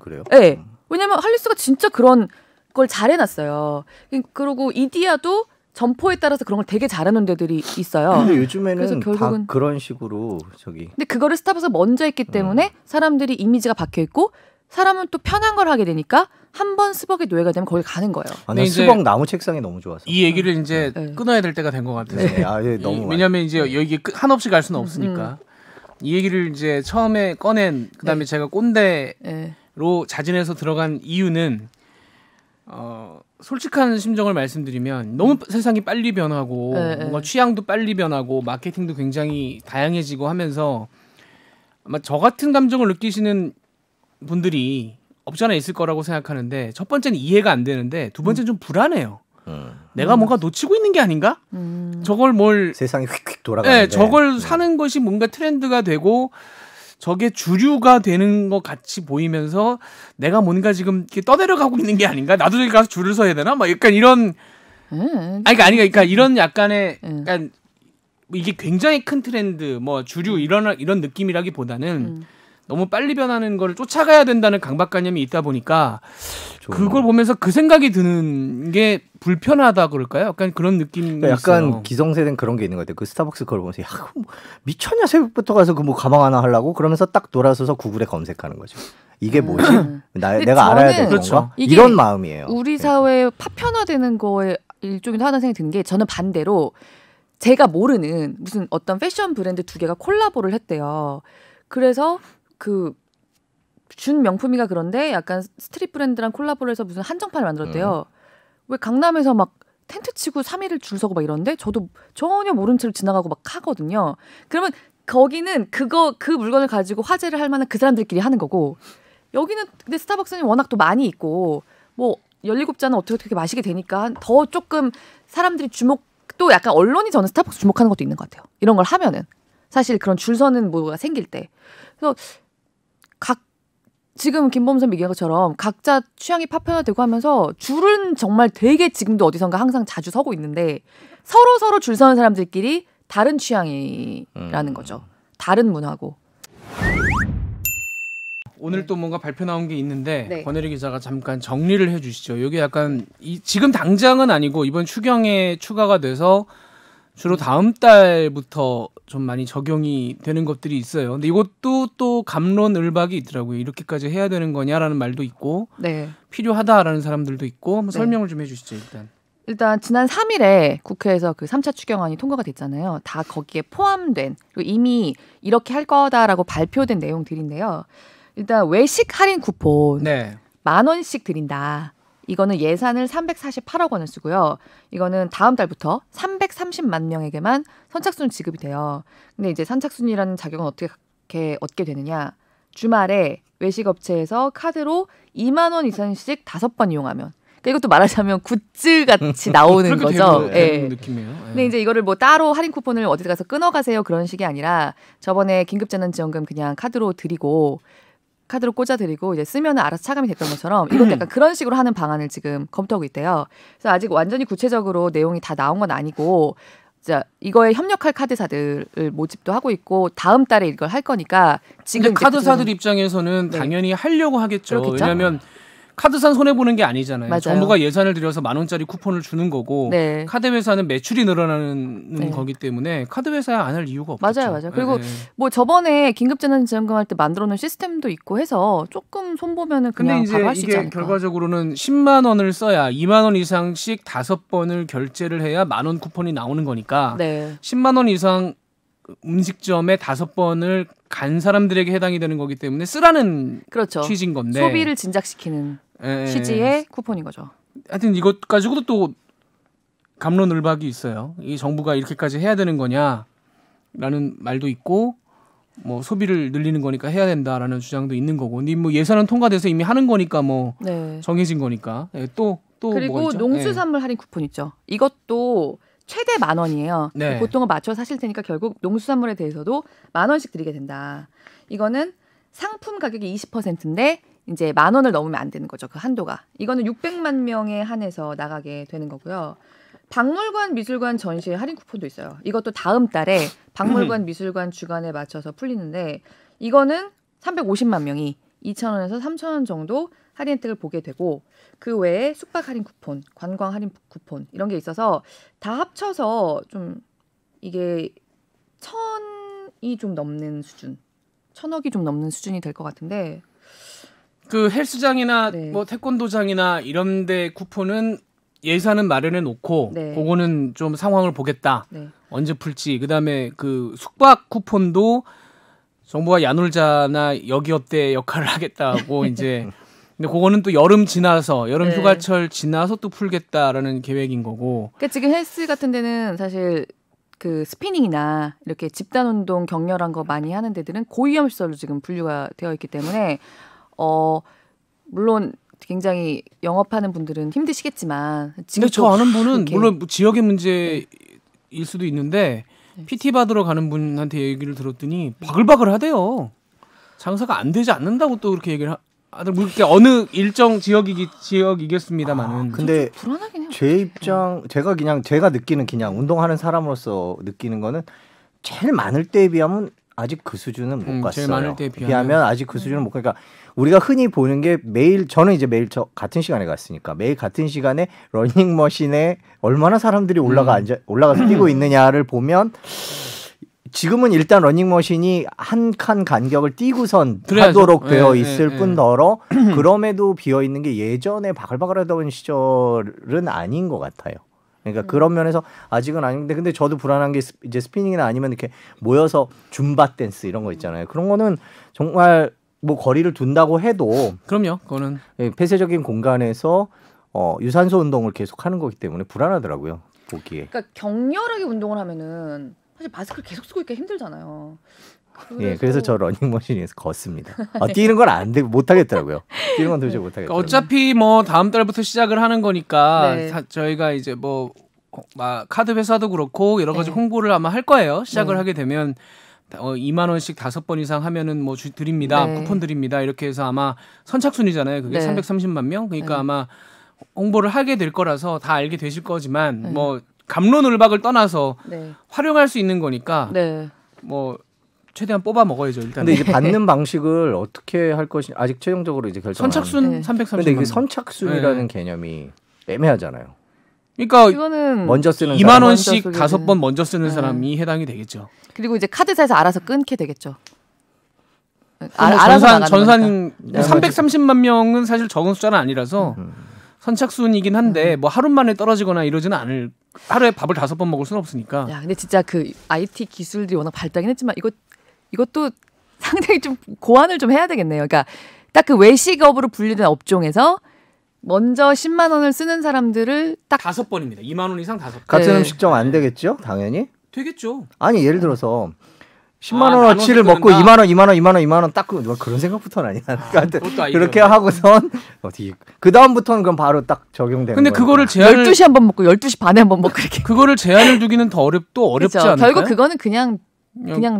그래요? 네. 왜냐면 할리스가 진짜 그런 걸 잘 해놨어요. 그리고 이디야도 점포에 따라서 그런 걸 되게 잘하는 데들이 있어요. 근데 요즘에는 그래서 결국은 다 그런 식으로 근데 그거를 스타벅스가 먼저 했기 때문에 사람들이 이미지가 박혀 있고 사람은 또 편한 걸 하게 되니까 한 번 스벅의 노예가 되면 거기 가는 거예요. 난 스벅 나무 책상이 너무 좋아서. 이 얘기를 이제 끊어야 될 때가 된 것 같아요. 너무 왜냐하면 이제 여기 한없이 갈 수는 없으니까 이 얘기를 이제 처음에 꺼낸 그다음에 제가 꼰대로 자진해서 들어간 이유는 솔직한 심정을 말씀드리면 너무 세상이 빨리 변하고 뭔가 취향도 빨리 변하고 마케팅도 굉장히 다양해지고 하면서 아마 저 같은 감정을 느끼시는 분들이 없지 않아 있을 거라고 생각하는데 첫 번째는 이해가 안 되는데 두 번째는 좀 불안해요. 내가 뭔가 놓치고 있는 게 아닌가? 저걸 세상이 휙휙 돌아가는데 저걸 사는 것이 뭔가 트렌드가 되고 저게 주류가 되는 것 같이 보이면서 내가 뭔가 지금 이렇게 떠내려가고 있는 게 아닌가? 나도 저기 가서 줄을 서야 되나? 막 약간 이런 그러니까 이런 약간의 이게 굉장히 큰 트렌드 뭐 주류 이런 느낌이라기보다는 너무 빨리 변하는 걸 쫓아가야 된다는 강박관념이 있다 보니까 좀 그걸 보면서 그 생각이 드는 게 불편하다 그럴까요? 약간 그런 느낌이 약간 있어요. 기성세대는 그런 게 있는 것 같아요. 그 스타벅스 그걸 보면서 야, 뭐 미쳤냐 새벽부터 가서 그 뭐 가방 하나 하려고 그러면서 딱 돌아서서 구글에 검색하는 거죠. 이게 뭐지? 근데 내가 알아야 될 저는 건가? 그렇죠. 이게 이런 마음이에요. 우리 사회 파편화되는 거에 일종이기도 하다는 생각이 드는 게 저는 반대로 제가 모르는 무슨 어떤 패션 브랜드 두 개가 콜라보를 했대요. 그래서 그 준 명품이가 그런데 약간 스트릿 브랜드랑 콜라보를 해서 무슨 한정판을 만들었대요. 왜 강남에서 막 텐트 치고 3일을 줄 서고 막 이러는데 저도 전혀 모른 채로 지나가고 막 하거든요. 그러면 거기는 그 물건을 가지고 화제를 할 만한 그 사람들끼리 하는 거고 여기는 근데 스타벅스는 워낙 또 많이 있고 뭐 17잔은 어떻게 마시게 되니까 더 조금 사람들이 또 약간 언론이 저는 스타벅스 주목하는 것도 있는 것 같아요. 이런 걸 하면은 사실 그런 줄 서는 뭐가 생길 때. 그래서 지금 김범선 얘기한 것처럼 각자 취향이 파편화되고 하면서 줄은 정말 되게 지금도 어디선가 항상 자주 서고 있는데 서로 줄 서는 사람들끼리 다른 취향이라는 거죠. 다른 문화고. 오늘 또 뭔가 발표 나온 게 있는데 네. 권혜리 기자가 잠깐 정리를 해주시죠. 이게 약간 지금 당장은 아니고 이번 추경에 추가가 돼서 주로 다음 달부터 좀 많이 적용이 되는 것들이 있어요. 근데 이것도 또 갑론을박이 있더라고요. 이렇게까지 해야 되는 거냐라는 말도 있고 네. 필요하다라는 사람들도 있고 한번 네. 설명을 좀 해주시죠 일단. 일단 지난 3일에 국회에서 그 3차 추경안이 통과가 됐잖아요. 다 거기에 포함된 그리고 이미 이렇게 할 거다라고 발표된 내용들인데요. 일단 외식 할인 쿠폰 네. 10,000원씩 드린다. 이거는 예산을 348억 원을 쓰고요. 이거는 다음 달부터 330만 명에게만 선착순 지급이 돼요. 근데 이제 선착순이라는 자격은 어떻게 얻게 되느냐. 주말에 외식업체에서 카드로 2만 원 이상씩 5번 이용하면. 그러니까 이것도 말하자면 굿즈 같이 나오는 거죠. 되는 느낌이에요. 예. 근데 이제 이거를 뭐 따로 할인 쿠폰을 어디 가서 끊어가세요 그런 식이 아니라 저번에 긴급재난지원금 그냥 카드로 드리고 카드로 꽂아드리고 이제 쓰면 알아서 차감이 됐던 것처럼 이것도 약간 그런 식으로 하는 방안을 지금 검토하고 있대요. 그래서 아직 완전히 구체적으로 내용이 다 나온 건 아니고 자 이거에 협력할 카드사들을 모집도 하고 있고 다음 달에 이걸 할 거니까 지금 근데 카드사들 입장에서는 네. 당연히 하려고 하겠죠. 그렇겠죠? 왜냐하면 카드사는 손해 보는 게 아니잖아요. 맞아요. 정부가 예산을 들여서 10,000원짜리 쿠폰을 주는 거고 네. 카드 회사는 매출이 늘어나는 네. 거기 때문에 카드 회사야 안 할 이유가 없죠. 맞아요. 그리고 뭐 저번에 긴급재난지원금 할 때 만들어놓은 시스템도 있고 해서 조금 손보면은 근데 그냥 이제 바로 할 수 있지 이게 않을까. 결과적으로는 10만 원을 써야 2만 원 이상씩 5번을 결제를 해야 10,000원 쿠폰이 나오는 거니까 네. 10만 원 이상 음식점에 5번을 간 사람들에게 해당이 되는 거기 때문에 쓰라는 그렇죠. 취지인 건데 소비를 진작시키는 예. 취지의 쿠폰인 거죠. 하여튼 이것 가지고도 또 갑론을박이 있어요. 이 정부가 이렇게까지 해야 되는 거냐라는 말도 있고 뭐 소비를 늘리는 거니까 해야 된다라는 주장도 있는 거고. 근데 뭐 예산은 통과돼서 이미 하는 거니까 뭐 네. 정해진 거니까. 예, 또 그리고 뭐가 있죠? 농수산물 할인 쿠폰 있죠. 이것도 최대 10,000원이에요. 네. 보통은 맞춰 사실 테니까 결국 농수산물에 대해서도 10,000원씩 드리게 된다. 이거는 상품 가격이 20%인데 이제 10,000원을 넘으면 안 되는 거죠. 그 한도가. 이거는 600만 명에 한해서 나가게 되는 거고요. 박물관, 미술관 전시회 할인 쿠폰도 있어요. 이것도 다음 달에 박물관, 미술관 주간에 맞춰서 풀리는데 이거는 350만 명이 2,000원에서 3,000원 정도 할인 혜택을 보게 되고 그 외에 숙박 할인 쿠폰, 관광 할인 쿠폰 이런 게 있어서 다 합쳐서 좀 이게 1,000이 좀 넘는 수준, 1,000억이 좀 넘는 수준이 될 것 같은데 그 헬스장이나 네. 뭐 태권도장이나 이런데 쿠폰은 예산은 마련해 놓고 네. 그거는 좀 상황을 보겠다. 네. 언제 풀지. 그다음에 그 숙박 쿠폰도 정부가 야놀자나 여기어때 역할을 하겠다고 이제 근데 그거는 또 여름 지나서 여름 네. 휴가철 지나서 또 풀겠다라는 계획인 거고. 그러니까 지금 헬스 같은 데는 사실 그 스피닝이나 이렇게 집단 운동 격렬한 거 많이 하는 데들은 고위험 시설로 지금 분류가 되어 있기 때문에 물론 굉장히 영업하는 분들은 힘드시겠지만 근데 저 아는 분은 이렇게. 물론 지역의 문제일 수도 있는데 네. PT 받으러 가는 분한테 얘기를 들었더니 바글바글 하대요. 장사가 안 되지 않는다고 또 그렇게 얘기를 하더라고요. 어느 일정 지역이겠습니다만은. 근데 불안하긴 해요. 제 입장 제가 느끼는 그냥 운동하는 사람으로서 느끼는 거는 제일 많을 때에 비하면 아직 그 수준은 못 갔어요. 제일 많을 때에 비하면 아직 그 수준은 못 가. 그러니까 우리가 흔히 보는 게 매일 저는 이제 매일 같은 시간에 갔으니까 매일 같은 시간에 러닝머신에 얼마나 사람들이 올라가서 뛰고 있느냐를 보면 지금은 일단 러닝머신이 한 칸 간격을 뛰고선 그래야죠. 하도록 되어 있을 네. 뿐더러 그럼에도 비어 있는 게 예전에 바글바글하던 시절은 아닌 것 같아요. 그러니까 그런 면에서 아직은 아닌데 근데 저도 불안한 게 이제 스피닝이나 아니면 이렇게 모여서 줌바 댄스 이런 거 있잖아요. 그런 거는 정말 뭐 거리를 둔다고 해도 그럼요. 그거는 폐쇄적인 공간에서 유산소 운동을 계속 하는 거기 때문에 불안하더라고요. 보기에. 그러니까 격렬하게 운동을 하면은 사실 마스크를 계속 쓰고 있기 힘들잖아요. 예, 그래서 저 러닝머신에서 걷습니다. 뛰는 건 안 돼, 못 하겠더라고요. 뛰는 건 도저히 못 하겠더라고요. 어차피 뭐 다음 달부터 시작을 하는 거니까 네. 저희가 이제 뭐 카드 회사도 그렇고 여러 가지 홍보를 아마 할 거예요. 시작을 하게 되면 2만 원씩 5번 이상 하면은 뭐 드립니다. 네. 쿠폰 드립니다. 이렇게 해서 아마 선착순이잖아요. 그게 네. 330만 명. 그러니까 네. 아마 홍보를 하게 될 거라서 다 알게 되실 거지만 뭐 갑론을박을 떠나서 네. 활용할 수 있는 거니까 네. 뭐 최대한 뽑아 먹어야죠. 일단. 근데 이제 받는 방식을 어떻게 할 것이 아직 최종적으로 이제 결정. 선착순 네. 330만 근데 이게 명. 선착순이라는 개념이 애매하잖아요. 그러니까 이거는 먼저 쓰는 2만 사람. 원씩 먼저 5번 먼저 쓰는 네. 사람이 해당이 되겠죠. 그리고 이제 카드사에서 알아서 끊게 되겠죠. 전산 거니까. 330만 명은 사실 적은 숫자는 아니라서 선착순이긴 한데 뭐 하루 만에 떨어지거나 이러지는 않을. 하루에 밥을 5번 먹을 수는 없으니까. 야, 근데 진짜 그 IT 기술들이 워낙 발달긴 했지만 이것도 상당히 좀 고안을 좀 해야 되겠네요. 그러니까 딱 그 외식업으로 분류된 업종에서 먼저 10만 원을 쓰는 사람들을 딱 5번입니다. 2만 원 이상 5번. 같은 네. 음식점 안 되겠죠? 당연히. 되겠죠. 아니 예를 들어서 10만 아, 원어치를 나눠서 먹고 끊는다? 2만 원 딱 그런 생각부터는 아니야. 그것도 아이디어네. 그렇게 하고선 그 다음부터는 그럼 바로 딱 적용되는. 근데 거니까. 그거를 제한을 12시 한 번 먹고 12시 반에 한 번 먹고 이렇게. 그거를 제한을 두기는 더 어렵지 그렇죠. 않을까요? 결국 그거는 그냥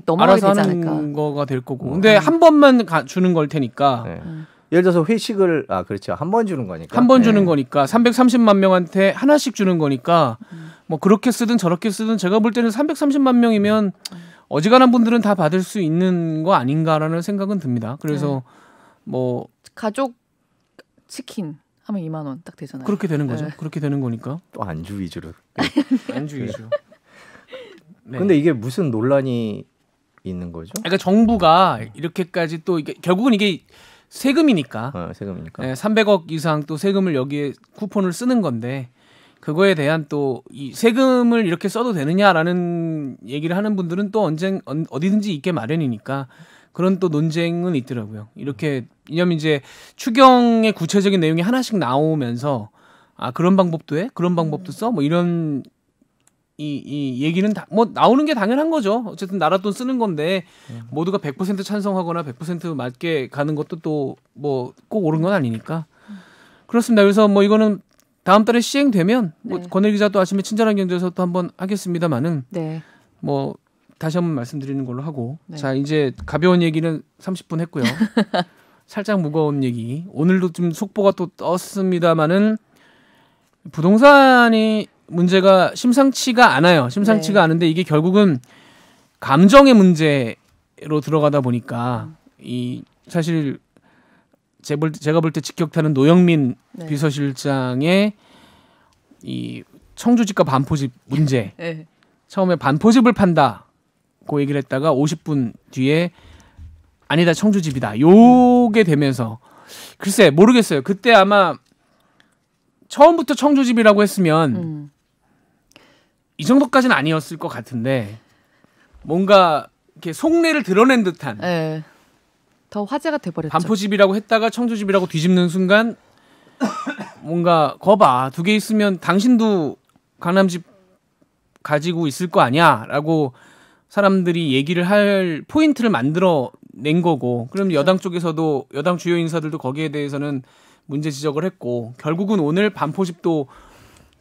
넘어가게 알아서 되지 하는 않을까. 거가 될 거고. 근데 한 번만 주는 걸 테니까 네. 예를 들어서 회식을 그렇죠. 한 번 주는 거니까. 한 번 네. 주는 거니까 330만 명한테 하나씩 주는 거니까 뭐 그렇게 쓰든 저렇게 쓰든 제가 볼 때는 330만 명이면 어지간한 분들은 다 받을 수 있는 거 아닌가라는 생각은 듭니다. 그래서 뭐 가족 치킨 하면 2만 원 딱 되잖아요. 그렇게 되는 거죠. 네. 그렇게 되는 거니까. 또 안주 위주로. 안주 위주. 네. 근데 이게 무슨 논란이 있는 거죠? 그러니까 정부가 이렇게까지 또 이게 결국은 이게 세금이니까 세금이니까. 네, 300억 이상 또 세금을 여기에 쿠폰을 쓰는 건데 그거에 대한 또 이 세금을 이렇게 써도 되느냐라는 얘기를 하는 분들은 또 어디든지 있게 마련이니까 그런 또 논쟁은 있더라고요. 이렇게 왜냐면 이제 추경의 구체적인 내용이 하나씩 나오면서 그런 방법도 해? 그런 방법도 써? 뭐 이런 이 얘기는 뭐 나오는 게 당연한 거죠. 어쨌든 나라 돈 쓰는 건데 모두가 100% 찬성하거나 100% 맞게 가는 것도 또 뭐 꼭 옳은 건 아니니까 그렇습니다. 그래서 뭐 이거는 다음 달에 시행되면 뭐 네. 권혜리 기자도 아침에 친절한 경제에서 또 한번 하겠습니다만은 네. 뭐 다시 한번 말씀드리는 걸로 하고 네. 자 이제 가벼운 얘기는 30분 했고요. 살짝 무거운 얘기 오늘도 좀 속보가 또 떴습니다만은 부동산이 문제가 심상치가 않아요. 심상치가 네. 않은데 이게 결국은 감정의 문제로 들어가다 보니까 이 사실 제가 볼 때 직격타는 노영민 네. 비서실장의 이 청주집과 반포집 문제. 네. 처음에 반포집을 판다고 얘기를 했다가 50분 뒤에 아니다 청주집이다. 요게 되면서 글쎄 모르겠어요. 그때 아마 처음부터 청주집이라고 했으면 이 정도까지는 아니었을 것 같은데 뭔가 이렇게 속내를 드러낸 듯한 네. 더 화제가 돼버렸죠. 반포집이라고 했다가 청주집이라고 뒤집는 순간 뭔가 거봐 2개 있으면 당신도 강남집 가지고 있을 거 아니야라고 사람들이 얘기를 할 포인트를 만들어 낸 거고 그럼 여당 쪽에서도 여당 주요 인사들도 거기에 대해서는 문제 지적을 했고 결국은 오늘 반포집도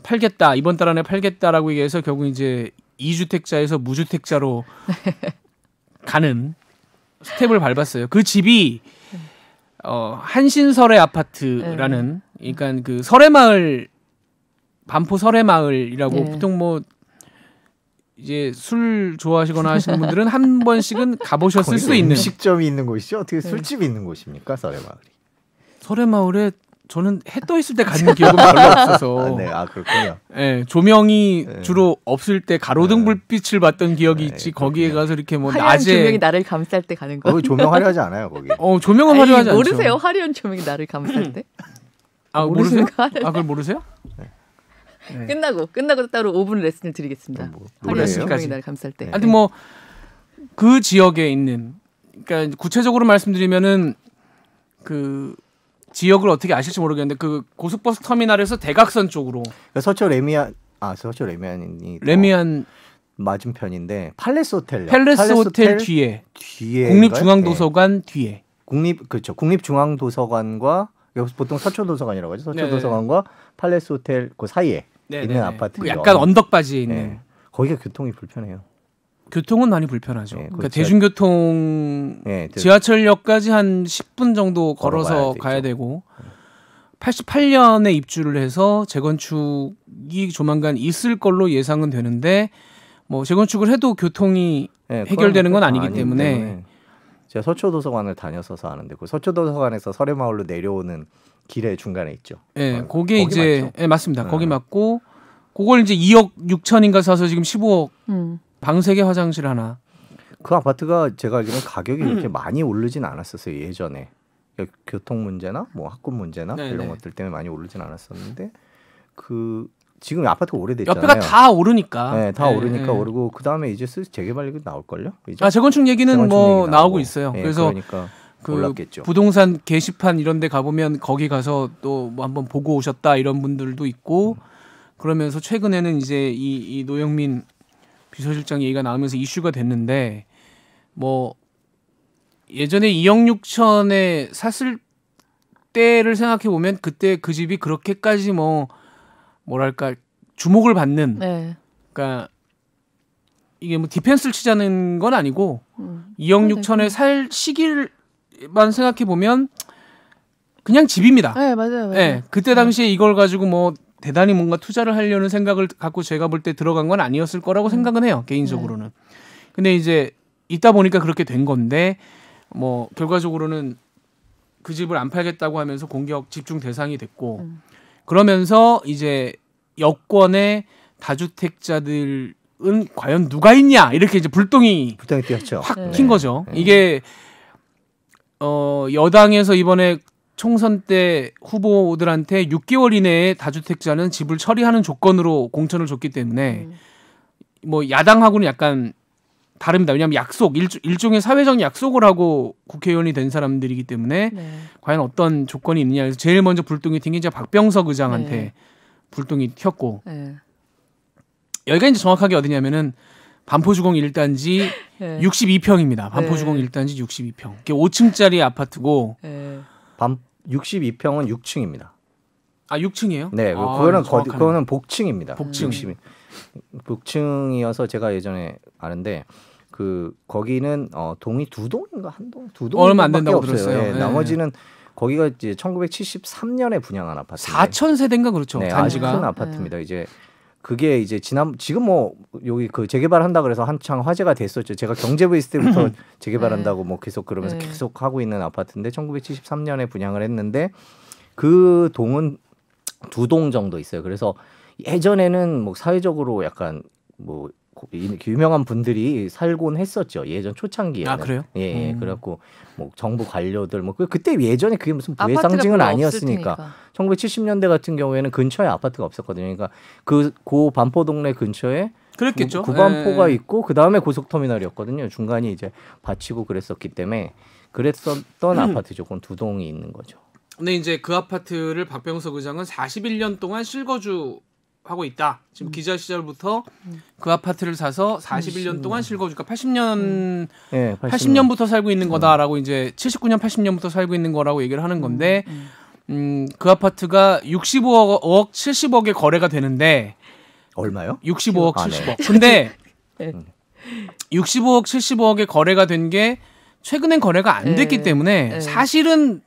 팔겠다 이번 달 안에 팔겠다라고 얘기해서 결국 이제 2주택자에서 무주택자로 가는 스텝을 밟았어요. 그 집이 한신설의 아파트라는 그러니까 그 설해마을 반포 설해마을이라고 네. 보통 뭐 이제 술 좋아하시거나 하시는 분들은 한 번씩은 가보셨을 수 있는 음식점이 있는 곳이죠. 어떻게 술집이 있는 곳입니까, 설해마을이? 설해마을에 저는 해 떠 있을 때 가는 기억은 별로 없어서. 네, 그렇군요. 네, 조명이 네. 주로 없을 때 가로등 네. 불빛을 봤던 기억이 네, 있지. 그렇군요. 거기에 가서 이렇게 뭐 화려한 낮에 조명이 나를 감쌀 때 가는 거. 거기 조명 화려하지 않아요, 거기. 조명은 화려하지 않죠. 모르세요? 화려한 조명이 나를 감쌀 때? 아, 모르시는 모르세요? 거 아니에요? 그걸 모르세요? 네. 끝나고 따로 5분 레슨을 드리겠습니다. 화려한 뭐래요? 조명이 나를 감쌀 때. 하여튼 뭐 그 지역에 있는, 그러니까 구체적으로 말씀드리면은 그 지역을 어떻게 아실지 모르겠는데 그 고속버스 터미널에서 대각선 쪽으로 서초 레미안이 레미안 맞은편인데 팔레스 호텔. 팰레스 호텔 뒤에 국립중앙도서관 뒤에 국립중앙도서관과 여기서 보통 서초도서관이라고 하죠. 서초도서관과 팔레스 호텔 그 사이에 있는 아파트. 그 약간 언덕바지에 있는. 네. 거기가 교통이 불편해요. 교통은 많이 불편하죠. 네, 그러니까 대중교통 네, 지하철역까지 한 10분 정도 걸어서 가야 되고 88년에 입주를 해서 재건축이 조만간 있을 걸로 예상은 되는데 뭐 재건축을 해도 교통이 해결되는 건 아니기 때문에 제가 서초도서관을 다녔어서 아는데 그 서초도서관에서 설해마을로 내려오는 길의 중간에 있죠. 네, 거기에 이제 맞죠? 네, 맞습니다. 거기 맞고 그걸 이제 2억 6천인가 사서 지금 15억 방 3개 화장실 하나. 그 아파트가 제가 알기로는 가격이 그렇게 많이 오르진 않았었어요. 예전에 교통 문제나 뭐 학군 문제나 이런 것들 때문에 많이 오르진 않았었는데 그 지금 아파트가 오래됐잖아요. 옆에가 다 오르니까. 네, 다 오르니까 오르고 그 다음에 이제 슬슬 재개발 얘기 나올 걸요. 재건축 얘기는 뭐 나오고 있어요. 네, 그래서 그러니까 그 올랐겠죠. 부동산 게시판 이런데 가보면 거기 가서 또 뭐 한번 보고 오셨다 이런 분들도 있고 그러면서 최근에는 이제 이 노영민 비서실장 얘기가 나오면서 이슈가 됐는데 뭐 예전에 2억 6천에 샀을 때를 생각해 보면 그때 그 집이 그렇게까지 뭐랄까 주목을 받는 그러니까 이게 뭐 디펜스를 치자는 건 아니고 2억 6천에 살 시기만 생각해 보면 그냥 집입니다. 네, 맞아요. 네, 그때 당시에 이걸 가지고 뭐 대단히 뭔가 투자를 하려는 생각을 갖고 제가 볼 때 들어간 건 아니었을 거라고 생각은 해요. 개인적으로는. 근데 이제 있다 보니까 그렇게 된 건데 뭐 결과적으로는 그 집을 안 팔겠다고 하면서 공격 집중 대상이 됐고 그러면서 이제 여권의 다주택자들은 과연 누가 있냐 이렇게 이제 불똥이 뛰었죠. 확 킨 거죠. 이게 여당에서 이번에 총선 때 후보들한테 6개월 이내에 다주택자는 집을 처리하는 조건으로 공천을 줬기 때문에 뭐 야당하고는 약간 다릅니다. 왜냐하면 약속 일종의 사회적 약속을 하고 국회의원이 된 사람들이기 때문에 과연 어떤 조건이 있느냐. 그래서 제일 먼저 불똥이 튄 게 이제 박병석 의장한테 불똥이 튀었고 여기가 이제 정확하게 어디냐면은 반포주공 1단지 62평입니다. 반포주공 1단지 62평. 이게 5층짜리 아파트고 62평은 6층입니다. 아 6층이에요? 네, 그거는 복층입니다. 복층. 복층이어서 제가 예전에 아는데 그 거기는 동이 2동인가 한 동, 2동 얼마 안 된다고 들었어요. 네, 나머지는 거기가 이제 1973년에 분양한 아파트. 4,000세대인가 그렇죠. 네, 단지가 아주 큰 아파트입니다. 이제 그게 이제 지금 뭐 여기 그 재개발한다 그래서 한창 화제가 됐었죠. 제가 경제부 있을 때부터 재개발한다고 뭐 계속 그러면서 계속 하고 있는 아파트인데 1973년에 분양을 했는데 그 동은 2동 정도 있어요. 그래서 예전에는 뭐 사회적으로 약간 뭐 유명한 분들이 살곤 했었죠. 예전 초창기에는. 아 그래요? 예, 그래갖고 뭐 정부 관료들 뭐 그때 예전에 그게 무슨 부의 상징은 아니었으니까. 1970년대 같은 경우에는 근처에 아파트가 없었거든요. 그러니까 그 반포 동네 근처에 그랬겠죠. 구반포가 있고 그 다음에 고속터미널이었거든요. 중간이 이제 받치고 그랬었기 때문에 그랬었던 아파트죠. 그건 2동이 있는 거죠. 근데 이제 그 아파트를 박병석 의장은 41년 동안 실거주 하고 있다. 지금 기자 시절부터 그 아파트를 사서 41년 동안 실거주니까 80년부터 살고 있는 거다라고 이제 79년 80년부터 살고 있는 거라고 얘기를 하는 건데 그 아파트가 65억 70억에 거래가 되는데 얼마요? 65억 70억. 근데 65억 70억에 거래가 된 게 최근엔 거래가 안 됐기 때문에 사실은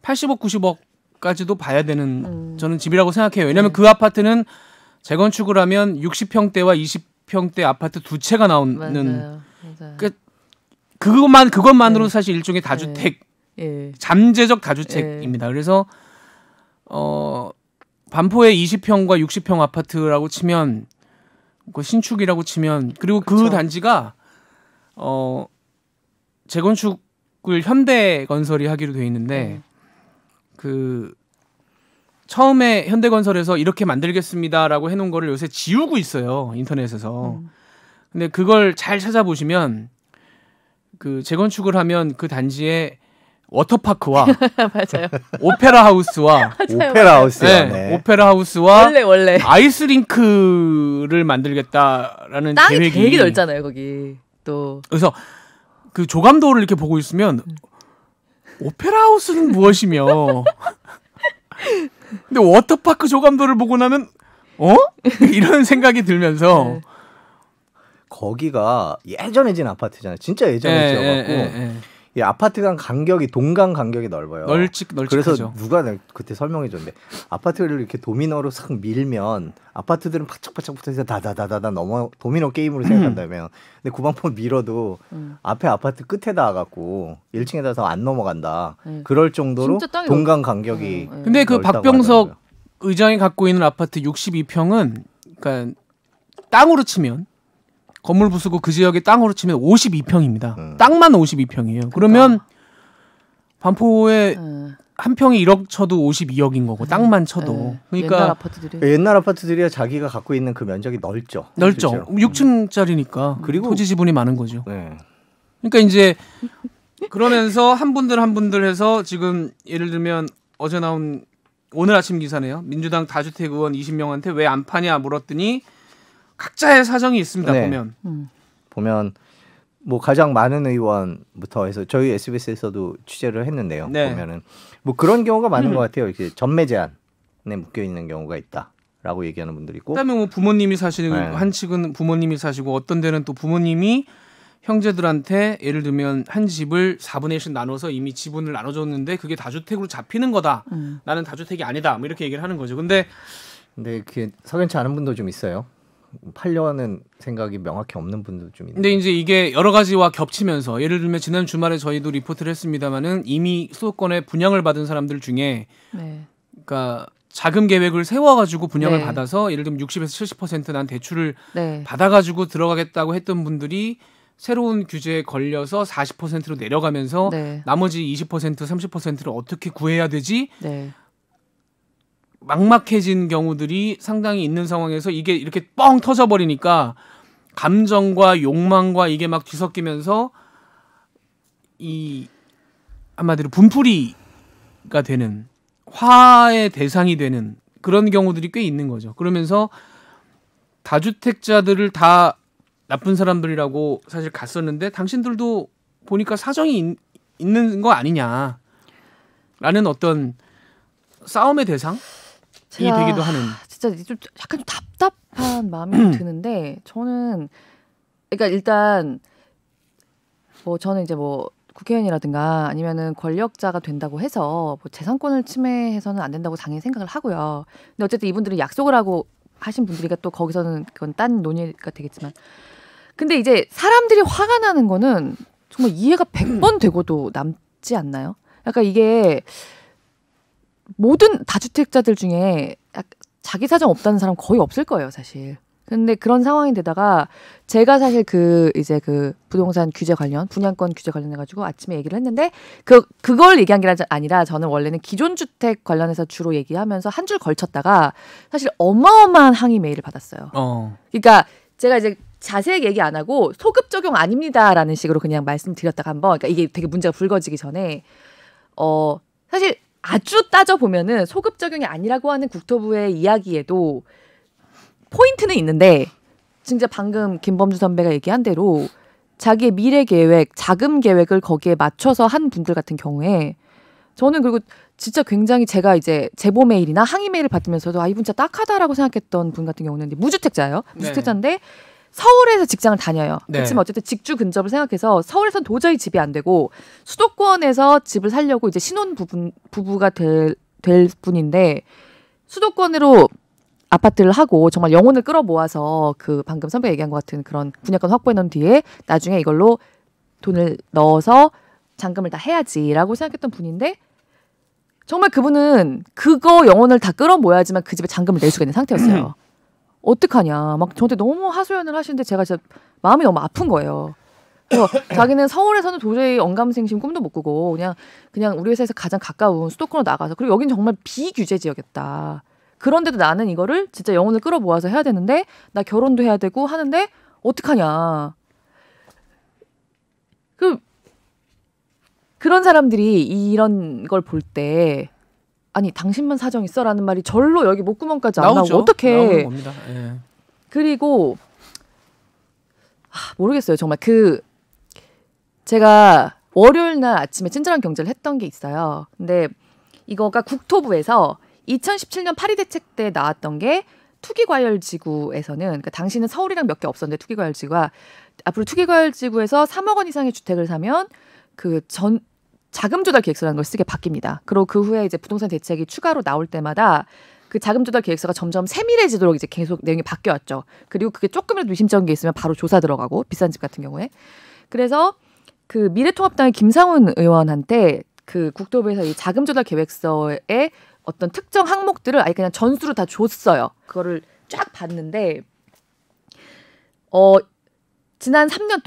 80억 90억까지도 봐야 되는 저는 집이라고 생각해요. 왜냐하면 그 아파트는 재건축을 하면 60평대와 20평대 아파트 2채가 나오는 맞아요. 그 그것만으로 사실 일종의 다주택 예. 잠재적 다주택입니다. 그래서 반포의 20평과 60평 아파트라고 치면 그 신축이라고 치면 그리고 그쵸. 그 단지가 재건축을 현대건설이 하기로 돼 있는데 그 처음에 현대건설에서 이렇게 만들겠습니다라고 해놓은 거를 요새 지우고 있어요 인터넷에서. 근데 그걸 잘 찾아보시면 그 재건축을 하면 그 단지에 워터파크와 맞아요. 오페라 하우스와 오페라 하우스요. 네, 네. 오페라 하우스와 원래 아이스링크를 만들겠다라는 땅이 계획이 되게 넓잖아요 거기 또. 그래서 그 조감도를 이렇게 보고 있으면 오페라 하우스는 무엇이며 근데 워터파크 조감도를 보고 나면 이런 생각이 들면서 네. 거기가 예전에 지은 아파트잖아요. 진짜 예전에 지어갖고 이 아파트 간 간격이 동간 간격이 넓어요. 널찍하죠. 그래서 누가 그때 설명해 줬는데 아파트를 이렇게 도미노로 싹 밀면 아파트들은 바짝바짝 붙어서 다다다다다 넘어 도미노 게임으로 생각한다면 근데 구방포 밀어도 앞에 아파트 끝에다 갖고 1층에다서 안 넘어간다. 그럴 정도로 진짜 땅이 동간 간격이 근데 그 넓다고 박병석 하더라고요. 의장이 갖고 있는 아파트 62평은 그러니까 땅으로 치면 건물 부수고 그 지역의 땅으로 치면 52평입니다. 땅만 52평이에요. 그러면 반포에 한 평이 1억 쳐도 52억인 거고 땅만 쳐도. 그러니까 옛날 아파트들이 옛날 아파트들이야 자기가 갖고 있는 그 면적이 넓죠. 넓죠. 실제로. 6층짜리니까 그리고- 토지 지분이 많은 거죠. 네. 그러니까 이제 그러면서 한 분들 해서 지금 예를 들면 어제 나온 오늘 아침 기사네요. 민주당 다주택 의원 20명한테 왜 안 파냐 물었더니 각자의 사정이 있습니다. 네. 보면 뭐 가장 많은 의원부터 해서 저희 SBS에서도 취재를 했는데요. 네. 보면은 뭐 그런 경우가 많은 것 같아요. 이렇게 전매 제한에 묶여 있는 경우가 있다라고 얘기하는 분들이 있고. 그다음에 뭐 부모님이 사시는 네. 한 측은 부모님이 사시고 어떤 데는 또 부모님이 형제들한테 예를 들면 한 집을 4분의 1씩 나눠서 이미 지분을 나눠줬는데 그게 다주택으로 잡히는 거다. 나는 다주택이 아니다. 뭐 이렇게 얘기를 하는 거죠. 근데 그게 석연치 않은 분도 좀 있어요. 팔려는 생각이 명확히 없는 분도 좀 있는데. 근데 이제 이게 여러 가지와 겹치면서 예를 들면 지난 주말에 저희도 리포트를 했습니다마는 이미 수도권에 분양을 받은 사람들 중에 네. 그러니까 자금 계획을 세워가지고 분양을 네. 받아서 예를 들면 60에서 70% 대출을 네. 받아가지고 들어가겠다고 했던 분들이 새로운 규제에 걸려서 40%로 내려가면서 네. 나머지 20% 30%를 어떻게 구해야 되지? 네. 막막해진 경우들이 상당히 있는 상황에서 이게 이렇게 뻥 터져버리니까 감정과 욕망과 이게 막 뒤섞이면서 이 한마디로 분풀이가 되는 화의 대상이 되는 그런 경우들이 꽤 있는 거죠. 그러면서 다주택자들을 다 나쁜 사람들이라고 사실 갔었는데 당신들도 보니까 사정이 있는 거 아니냐라는 어떤 싸움의 대상이 되기도 하는. 진짜 좀 약간 좀 답답한 마음이 드는데 저는 그러니까 일단 뭐 저는 이제 뭐 국회의원이라든가 아니면은 권력자가 된다고 해서 뭐 재산권을 침해해서는 안 된다고 당연히 생각을 하고요. 근데 어쨌든 이분들이 약속을 하고 하신 분들이니까 또 거기서는 그건 딴 논의가 되겠지만 근데 이제 사람들이 화가 나는 거는 정말 이해가 100번 되고도 남지 않나요? 약간 이게 모든 다주택자들 중에 자기 사정 없다는 사람 거의 없을 거예요, 사실. 근데 그런 상황인데다가 제가 사실 이제 부동산 규제 관련, 분양권 규제 관련해 가지고 아침에 얘기를 했는데 그걸 얘기한 게 아니라 저는 원래는 기존 주택 관련해서 주로 얘기하면서 한 줄 걸쳤다가 사실 어마어마한 항의 메일을 받았어요. 그러니까 제가 이제 자세히 얘기 안 하고 소급 적용 아닙니다라는 식으로 그냥 말씀드렸다가 한번 그러니까 이게 되게 문제가 불거지기 전에 사실 아주 따져 보면은 소급 적용이 아니라고 하는 국토부의 이야기에도 포인트는 있는데 진짜 방금 김범주 선배가 얘기한 대로 자기의 미래 계획, 자금 계획을 거기에 맞춰서 한 분들 같은 경우에 저는 그리고 진짜 굉장히 제가 이제 제보 메일이나 항의 메일을 받으면서도 이분 진짜 딱하다라고 생각했던 분 같은 경우는 무주택자예요. 무주택자인데 서울에서 직장을 다녀요. 네. 그렇지만 어쨌든 직주 근접을 생각해서 서울에서는 도저히 집이 안 되고 수도권에서 집을 살려고 이제 신혼 부부가 될 분인데 수도권으로 아파트를 하고 정말 영혼을 끌어모아서 그 방금 선배가 얘기한 것 같은 그런 분양권 확보해 놓은 뒤에 나중에 이걸로 돈을 넣어서 잔금을 다 해야지라고 생각했던 분인데 정말 그분은 그거 영혼을 다 끌어모아야지만 그 집에 잔금을 낼 수가 있는 상태였어요. 어떡하냐. 막 저한테 너무 하소연을 하시는데 제가 진짜 마음이 너무 아픈 거예요. 그래서 자기는 서울에서는 도저히 언감생심 꿈도 못 꾸고 그냥 우리 회사에서 가장 가까운 수도권으로 나가서 그리고 여긴 정말 비규제 지역이었다. 그런데도 나는 이거를 진짜 영혼을 끌어모아서 해야 되는데 나 결혼도 해야 되고 하는데 어떡하냐. 그런 사람들이 이런 걸 볼 때 아니 당신만 사정 있어라는 말이 절로 여기 목구멍까지 안 나오고 어떡해. 예. 그리고 모르겠어요. 정말 제가 월요일 날 아침에 친절한 경제를 했던 게 있어요. 근데 이거가 국토부에서 2017년 파리 대책 때 나왔던 게 투기과열지구에서는 그러니까 당시는 서울이랑 몇 개 없었는데 투기과열지구가 앞으로 투기과열지구에서 3억 원 이상의 주택을 사면 자금 조달 계획서라는 걸 쓰게 바뀝니다. 그리고 그 후에 이제 부동산 대책이 추가로 나올 때마다 그 자금 조달 계획서가 점점 세밀해지도록 이제 계속 내용이 바뀌었죠. 그리고 그게 조금이라도 의심적인 게 있으면 바로 조사 들어가고 비싼 집 같은 경우에. 그래서 그 미래통합당의 김상훈 의원한테 그 국토부에서 이 자금 조달 계획서에 어떤 특정 항목들을 아예 그냥 전수로 다 줬어요. 그거를 쫙 봤는데 지난 3년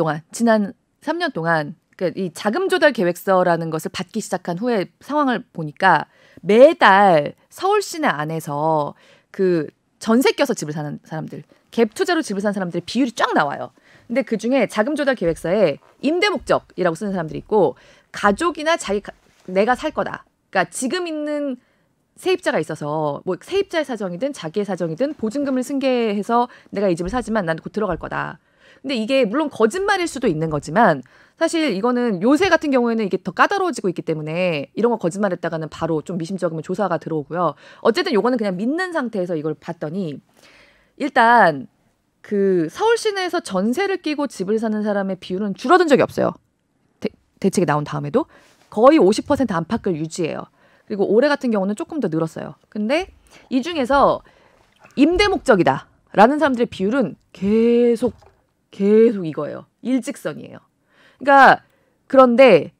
동안 그러니까 이 자금 조달 계획서라는 것을 받기 시작한 후에 상황을 보니까 매달 서울 시내 안에서 그 전세 껴서 집을 사는 사람들, 갭 투자로 집을 사는 사람들의 비율이 쫙 나와요. 근데 그 중에 자금 조달 계획서에 임대 목적이라고 쓰는 사람들이 있고 가족이나 내가 살 거다. 그러니까 지금 있는 세입자가 있어서 뭐 세입자의 사정이든 자기의 사정이든 보증금을 승계해서 내가 이 집을 사지만 난 곧 들어갈 거다. 근데 이게 물론 거짓말일 수도 있는 거지만 사실 이거는 요새 같은 경우에는 이게 더 까다로워지고 있기 때문에 이런 거 거짓말했다가는 바로 좀 미심쩍으면 조사가 들어오고요. 어쨌든 요거는 그냥 믿는 상태에서 이걸 봤더니 일단 그 서울 시내에서 전세를 끼고 집을 사는 사람의 비율은 줄어든 적이 없어요. 대책이 나온 다음에도 거의 50% 안팎을 유지해요. 그리고 올해 같은 경우는 조금 더 늘었어요. 근데 이 중에서 임대 목적이다라는 사람들의 비율은 계속 이거예요. 일직선이에요. 그러니까 그런데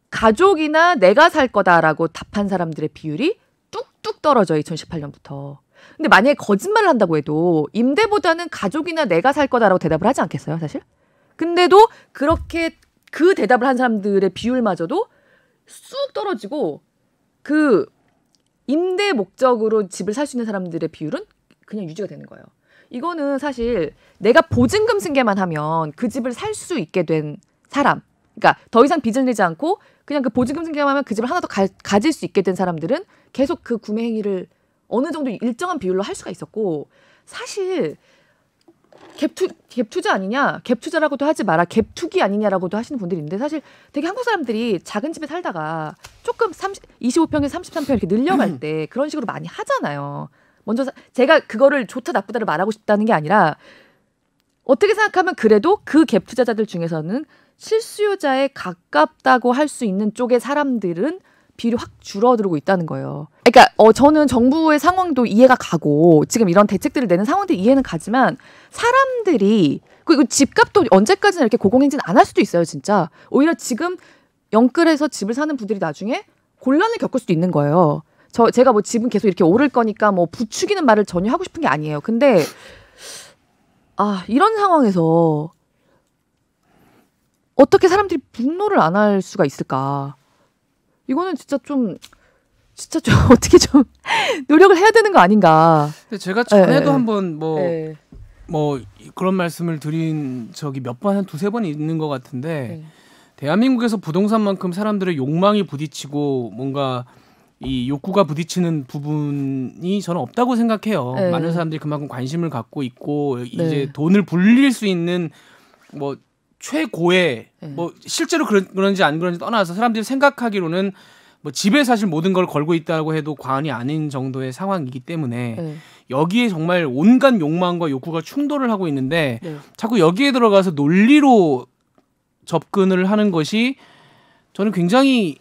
가족이나 내가 살 거다라고 답한 사람들의 비율이 뚝뚝 떨어져요. 2018년부터. 근데 만약에 거짓말을 한다고 해도 임대보다는 가족이나 내가 살 거다라고 대답을 하지 않겠어요, 사실? 근데도 그렇게 그 대답을 한 사람들의 비율마저도 쑥 떨어지고 그 임대 목적으로 집을 살 수 있는 사람들의 비율은 그냥 유지가 되는 거예요. 이거는 사실 내가 보증금 승계만 하면 그 집을 살 수 있게 된 사람, 그러니까 더 이상 빚을 내지 않고 그냥 그 보증금 승계만 하면 그 집을 하나 더 가질 수 있게 된 사람들은 계속 그 구매 행위를 어느 정도 일정한 비율로 할 수가 있었고 사실 갭 투자 아니냐, 갭 투자라고도 하지 마라, 갭 투기 아니냐라고도 하시는 분들이 있는데 사실 되게 한국 사람들이 작은 집에 살다가 조금 25평에서 33평 이렇게 늘려갈 때 그런 식으로 많이 하잖아요. 먼저 제가 그거를 좋다 나쁘다를 말하고 싶다는 게 아니라 어떻게 생각하면 그래도 그 갭 투자자들 중에서는 실수요자에 가깝다고 할 수 있는 쪽의 사람들은 비율이 확 줄어들고 있다는 거예요. 그러니까 저는 정부의 상황도 이해가 가고 지금 이런 대책들을 내는 상황도 이해는 가지만 사람들이 그리고 집값도 언제까지나 이렇게 고공행진 안 할 수도 있어요. 진짜 오히려 지금 영끌에서 집을 사는 분들이 나중에 곤란을 겪을 수도 있는 거예요. 제가 뭐 집은 계속 이렇게 오를 거니까 뭐 부추기는 말을 전혀 하고 싶은 게 아니에요. 근데 이런 상황에서 어떻게 사람들이 분노를 안 할 수가 있을까? 이거는 진짜 좀 어떻게 좀 노력을 해야 되는 거 아닌가? 근데 제가 전에도 한번 뭐 그런 말씀을 드린 적이 몇 번 한 두세 번 있는 것 같은데 대한민국에서 부동산만큼 사람들의 욕망이 부딪히고 뭔가 이 욕구가 부딪히는 부분이 저는 없다고 생각해요. 많은 사람들이 그만큼 관심을 갖고 있고 이제 돈을 불릴 수 있는 뭐 최고의 뭐 실제로 그런지 안 그런지 떠나서 사람들이 생각하기로는 뭐 집에 사실 모든 걸 걸고 있다고 해도 과언이 아닌 정도의 상황이기 때문에 여기에 정말 온갖 욕망과 욕구가 충돌을 하고 있는데 자꾸 여기에 들어가서 논리로 접근을 하는 것이 저는 굉장히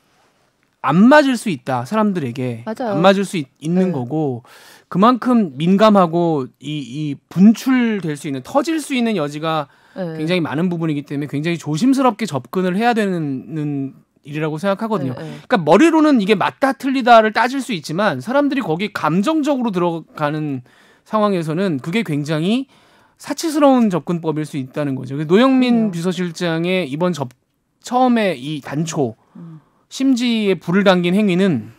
안 맞을 수 있다. 사람들에게 맞아요. 안 맞을 수 있는 네. 거고 그만큼 민감하고 이 분출될 수 있는 터질 수 있는 여지가 네. 굉장히 많은 부분이기 때문에 굉장히 조심스럽게 접근을 해야 되는 일이라고 생각하거든요. 네, 네. 그러니까 머리로는 이게 맞다 틀리다를 따질 수 있지만 사람들이 거기 감정적으로 들어가는 상황에서는 그게 굉장히 사치스러운 접근법일 수 있다는 거죠. 노영민 비서실장의 이번 처음에 이 단초 심지에 불을 당긴 행위는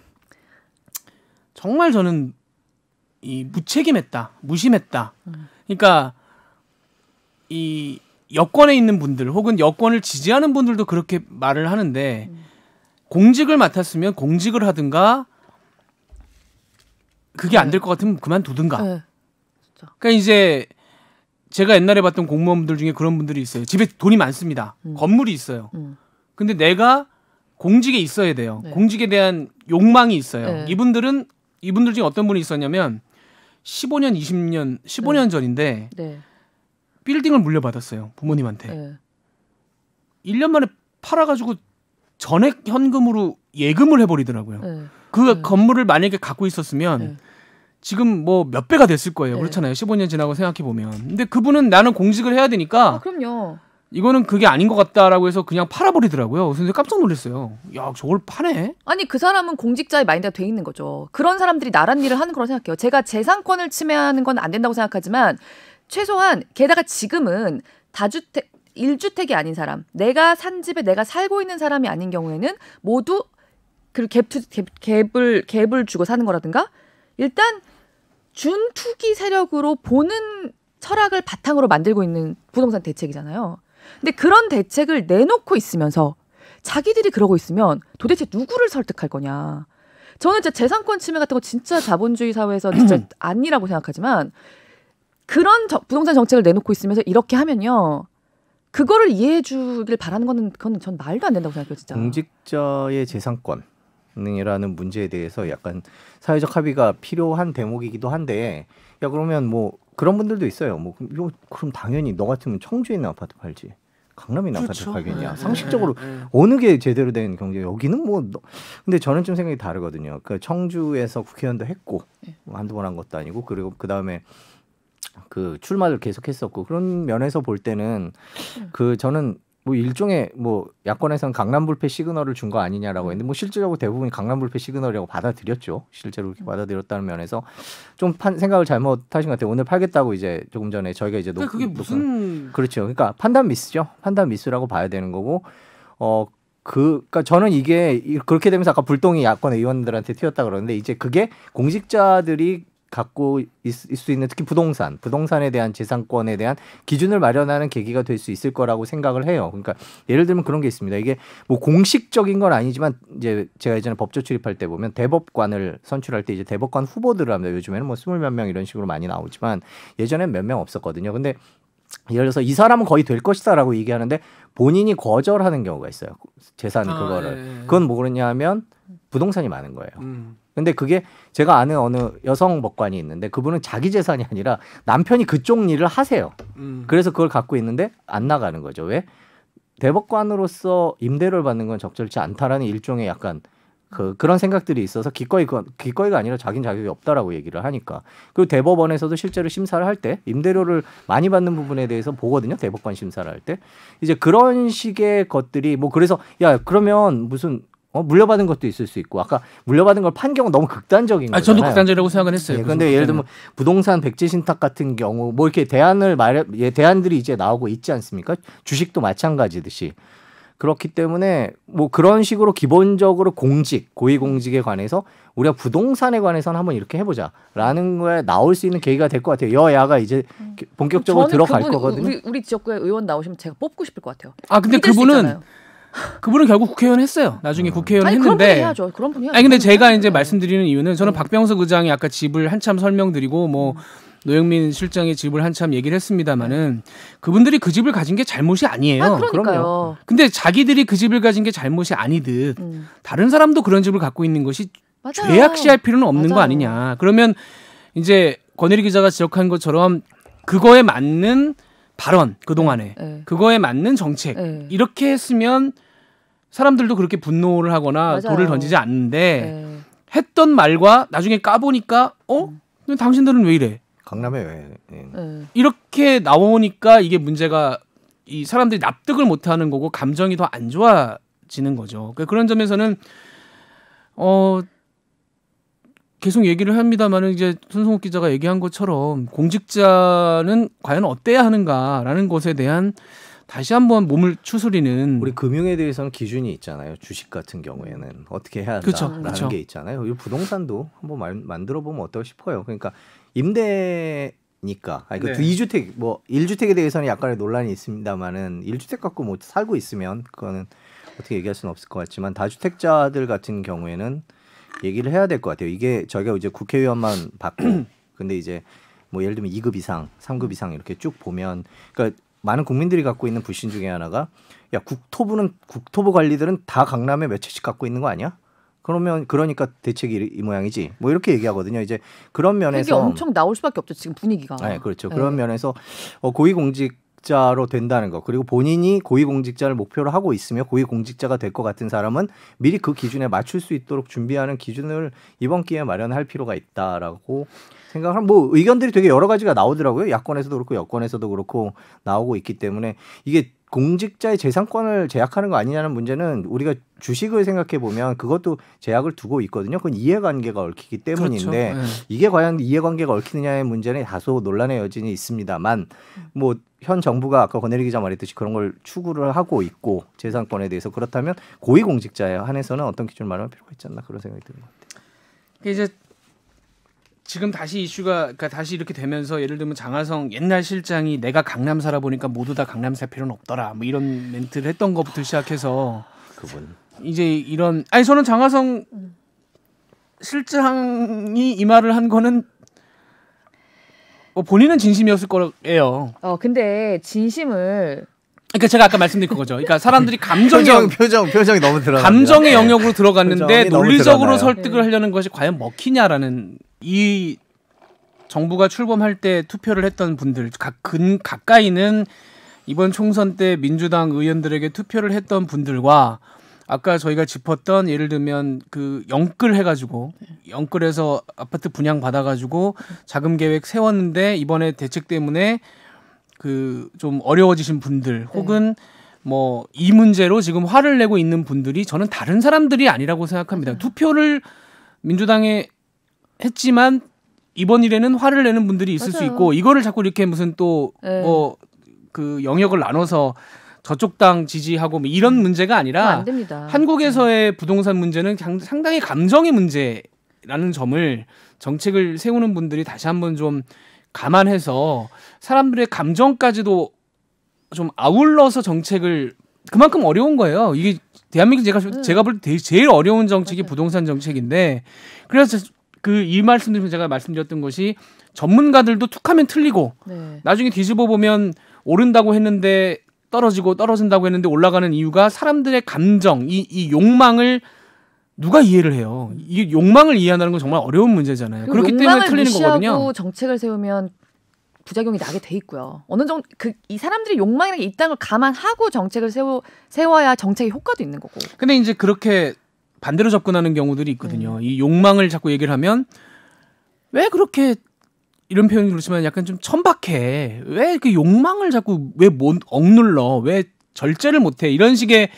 정말 저는 이 무책임했다, 무심했다. 그러니까 이 여권에 있는 분들 혹은 여권을 지지하는 분들도 그렇게 말을 하는데 공직을 맡았으면 공직을 하든가 그게 안 될 것 같으면 그만두든가. 네. 그러니까 이제 제가 옛날에 봤던 공무원분들 중에 그런 분들이 있어요. 집에 돈이 많습니다. 건물이 있어요. 근데 내가 공직에 있어야 돼요. 네. 공직에 대한 욕망이 있어요. 네. 이분들 중에 어떤 분이 있었냐면 15년 전인데 네. 빌딩을 물려받았어요. 부모님한테. 네. 1년 만에 팔아가지고 전액 현금으로 예금을 해버리더라고요. 네. 그 건물을 만약에 갖고 있었으면 네. 지금 뭐 몇 배가 됐을 거예요. 네. 그렇잖아요. 15년 지나고 생각해 보면. 근데 그분은 나는 공직을 해야 되니까 그럼요. 이거는 그게 아닌 것 같다라고 해서 그냥 팔아버리더라고요. 그래서 깜짝 놀랐어요. 야, 저걸 파네? 아니 그 사람은 공직자의 마인드가 돼 있는 거죠. 그런 사람들이 나란 일을 하는 거라고 생각해요. 제가 재산권을 침해하는 건 안 된다고 생각하지만 최소한 게다가 지금은 다주택 1주택이 아닌 사람, 내가 산 집에 내가 살고 있는 사람이 아닌 경우에는 모두 그 갭을 주고 사는 거라든가 일단 준투기 세력으로 보는 철학을 바탕으로 만들고 있는 부동산 대책이잖아요. 근데 그런 대책을 내놓고 있으면서 자기들이 그러고 있으면 도대체 누구를 설득할 거냐. 저는 진짜 재산권 침해 같은 거 진짜 자본주의 사회에서 진짜 아니라고 생각하지만 그런 부동산 정책을 내놓고 있으면서 이렇게 하면요. 그거를 이해해 주길 바라는 거는 그건 전 말도 안 된다고 생각해요. 진짜. 공직자의 재산권이라는 문제에 대해서 약간 사회적 합의가 필요한 대목이기도 한데 야 그러면 뭐 그런 분들도 있어요. 뭐 그럼 당연히 너 같으면 청주에 있는 아파트 팔지. 강남에 있는 그렇죠. 아파트 팔겠냐. 네, 상식적으로 네. 어느 게 제대로 된 경제 여기는 뭐 근데 저는 좀 생각이 다르거든요. 그 청주에서 국회의원도 했고 한두 번 한 것도 아니고 그리고 그다음에 그 출마를 계속했었고 그런 면에서 볼 때는 그 저는 뭐 일종의 뭐 야권에서는 강남불패 시그널을 준 거 아니냐라고 했는데 뭐 실질적으로 대부분이 강남불패 시그널이라고 받아들였죠. 실제로 그렇게 받아들였다는 면에서 좀 생각을 잘못하신 것 같아요. 오늘 팔겠다고 이제 조금 전에 저희가 이제 그러니까 그게 무슨 그렇죠. 그러니까 판단 미스죠. 판단 미스라고 봐야 되는 거고 그러니까 저는 이게 그렇게 되면서 아까 불똥이 야권 의원들한테 튀었다 그러는데 이제 그게 공직자들이 갖고 있을 수 있는 특히 부동산에 대한 재산권에 대한 기준을 마련하는 계기가 될 수 있을 거라고 생각을 해요. 그러니까 예를 들면 그런 게 있습니다. 이게 뭐 공식적인 건 아니지만 이제 제가 예전에 법조 출입할 때 보면 대법관을 선출할 때 이제 대법관 후보들을 합니다. 요즘에는 뭐 20몇 명 이런 식으로 많이 나오지만 예전엔 몇 명 없었거든요. 근데 예를 들어서 이 사람은 거의 될 것이다라고 얘기하는데 본인이 거절하는 경우가 있어요. 재산 그거를. 네. 그건 뭐 그러냐 하면 부동산이 많은 거예요. 근데 그게 제가 아는 어느 여성 법관이 있는데 그분은 자기 재산이 아니라 남편이 그쪽 일을 하세요. 그래서 그걸 갖고 있는데 안 나가는 거죠. 왜? 대법관으로서 임대료를 받는 건 적절치 않다라는 일종의 약간 그런 생각들이 있어서 기꺼이가 아니라 자기는 자격이 없다라고 얘기를 하니까. 그리고 대법원에서도 실제로 심사를 할 때 임대료를 많이 받는 부분에 대해서 보거든요. 대법관 심사를 할 때. 이제 그런 식의 것들이 뭐 그래서 야 그러면 무슨 물려받은 것도 있을 수 있고 아까 물려받은 걸 판 경우 너무 극단적인 거잖아요. 저도 극단적이라고 생각은 했어요. 그런데 예를 들면 부동산 백지 신탁 같은 경우 뭐 이렇게 대안들이 이제 나오고 있지 않습니까? 주식도 마찬가지듯이. 그렇기 때문에 뭐 그런 식으로 기본적으로 고위공직에 관해서 우리가 부동산에 관해서는 한번 이렇게 해보자라는 거에 나올 수 있는 계기가 될 것 같아요. 여야가 이제 본격적으로 들어갈 거거든요. 우리 지역구에 의원 나오시면 제가 뽑고 싶을 것 같아요. 근데 그분은 결국 국회의원 했어요. 나중에 국회의원 했는데. 그런 분이 해야죠. 그런 분이 해야죠. 근데 제가 이제 말씀드리는 이유는 저는 박병석 의장이 아까 집을 한참 설명드리고 뭐 노영민 실장의 집을 한참 얘기를 했습니다마는 그분들이 그 집을 가진 게 잘못이 아니에요. 그러니까요. 근데 자기들이 그 집을 가진 게 잘못이 아니듯 다른 사람도 그런 집을 갖고 있는 것이 죄악시할 필요는 없는 거 아니냐. 그러면 이제 권혜리 기자가 지적한 것처럼 그거에 맞는 발언 그동안에 그거에 맞는 정책 이렇게 했으면 사람들도 그렇게 분노를 하거나 맞아요. 돌을 던지지 않는데 네. 했던 말과 나중에 까보니까 근데 당신들은 왜 이래? 강남에 왜? 네. 이렇게 나오니까 이게 문제가 이 사람들이 납득을 못하는 거고 감정이 더 안 좋아지는 거죠. 그러니까 그런 점에서는 계속 얘기를 합니다만은 이제 손성욱 기자가 얘기한 것처럼 공직자는 과연 어때야 하는가라는 것에 대한 다시 한번 몸을 추스리는 우리 금융에 대해서는 기준이 있잖아요. 주식 같은 경우에는 어떻게 해야 한다라는 그쵸. 게 있잖아요. 이 부동산도 한번 만들어 보면 어떨까 싶어요. 그러니까 임대니까 그 네. 2주택 뭐 1주택에 대해서는 약간의 논란이 있습니다만은 1주택 갖고 뭐 살고 있으면 그거는 어떻게 얘기할 수는 없을 것 같지만 다주택자들 같은 경우에는 얘기를 해야 될 것 같아요. 이게 저희가 이제 국회의원만 받고 근데 이제 뭐 예를 들면 2급 이상, 3급 이상 이렇게 쭉 보면 그러니까 많은 국민들이 갖고 있는 불신 중에 하나가 야 국토부 관리들은 다 강남에 몇 채씩 갖고 있는 거 아니야? 그러니까 대책이 이 모양이지. 뭐 이렇게 얘기하거든요. 이제 그런 면에서 그게 엄청 나올 수밖에 없죠. 지금 분위기가. 네, 그렇죠. 네. 그런 면에서 고위공직자로 된다는 거 그리고 본인이 고위공직자를 목표로 하고 있으며 고위공직자가 될 것 같은 사람은 미리 그 기준에 맞출 수 있도록 준비하는 기준을 이번 기회에 마련할 필요가 있다라고 생각을 뭐 의견들이 되게 여러 가지가 나오더라고요. 야권에서도 그렇고 여권에서도 그렇고 나오고 있기 때문에 이게 공직자의 재산권을 제약하는 거 아니냐는 문제는 우리가 주식을 생각해 보면 그것도 제약을 두고 있거든요. 그건 이해관계가 얽히기 때문인데 그렇죠. 네. 이게 과연 이해관계가 얽히느냐의 문제는 다소 논란의 여진이 있습니다만 뭐 현 정부가 아까 권혜리 기자 말했듯이 그런 걸 추구를 하고 있고 재산권에 대해서 그렇다면 고위공직자에 한해서는 어떤 기준을 마련할 필요가 있지 않나 그런 생각이 드는 것 같아요. 이제 지금 다시 이슈가 그러니까 다시 이렇게 되면서 예를 들면 장하성 옛날 실장이 내가 강남 살아보니까 모두 다 강남 살 필요는 없더라 뭐 이런 멘트를 했던 것부터 시작해서 그분 이제 이런 저는 장하성 실장이 이 말을 한 거는 본인은 진심이었을 거예요. 근데 진심을 그러니까 제가 아까 말씀드린 그거죠. 그러니까 사람들이 감정의 표정이 너무 드러나. 감정의 영역으로 들어갔는데 표정이 너무 논리적으로 드러나요. 설득을 하려는 것이 과연 먹히냐라는 이 정부가 출범할 때 투표를 했던 분들 가까이는 이번 총선 때 민주당 의원들에게 투표를 했던 분들과 아까 저희가 짚었던 예를 들면 그 영끌 해가지고 영끌해서 아파트 분양 받아가지고 자금 계획 세웠는데 이번에 대책 때문에 그 좀 어려워지신 분들 혹은 뭐 이 문제로 지금 화를 내고 있는 분들이 저는 다른 사람들이 아니라고 생각합니다. 투표를 민주당에 했지만 이번 일에는 화를 내는 분들이 있을 수 맞아요. 있고 이거를 자꾸 이렇게 무슨 또 뭐 그 영역을 나눠서 저쪽 당 지지하고 뭐 이런 문제가 아니라 안 됩니다. 한국에서의 부동산 문제는 상당히 감정의 문제라는 점을 정책을 세우는 분들이 다시 한번 좀 감안해서 사람들의 감정까지도 좀 아울러서 정책을 그만큼 어려운 거예요. 이게 대한민국 제가 볼 때 제일 어려운 정책이 맞아요. 부동산 정책인데 그래서 그 이 말씀드리면 제가 말씀드렸던 것이 전문가들도 툭하면 틀리고 네. 나중에 뒤집어 보면 오른다고 했는데 떨어진다고 했는데 올라가는 이유가 사람들의 감정, 이 욕망을 누가 이해를 해요? 이 욕망을 이해한다는 건 정말 어려운 문제잖아요. 그렇기 때문에 욕망을 틀리는 무시하고 거거든요. 정책을 세우면 부작용이 나게 돼 있고요. 어느 정도 이 사람들이 욕망이라는 게 있다는 걸 감안하고 정책을 세워야 정책의 효과도 있는 거고. 근데 이제 그렇게 반대로 접근하는 경우들이 있거든요. 이 욕망을 자꾸 얘기를 하면 왜 그렇게 이런 표현이 그렇지만 약간 좀 천박해. 왜 그 욕망을 자꾸 왜 못 억눌러? 왜 절제를 못해? 이런 식의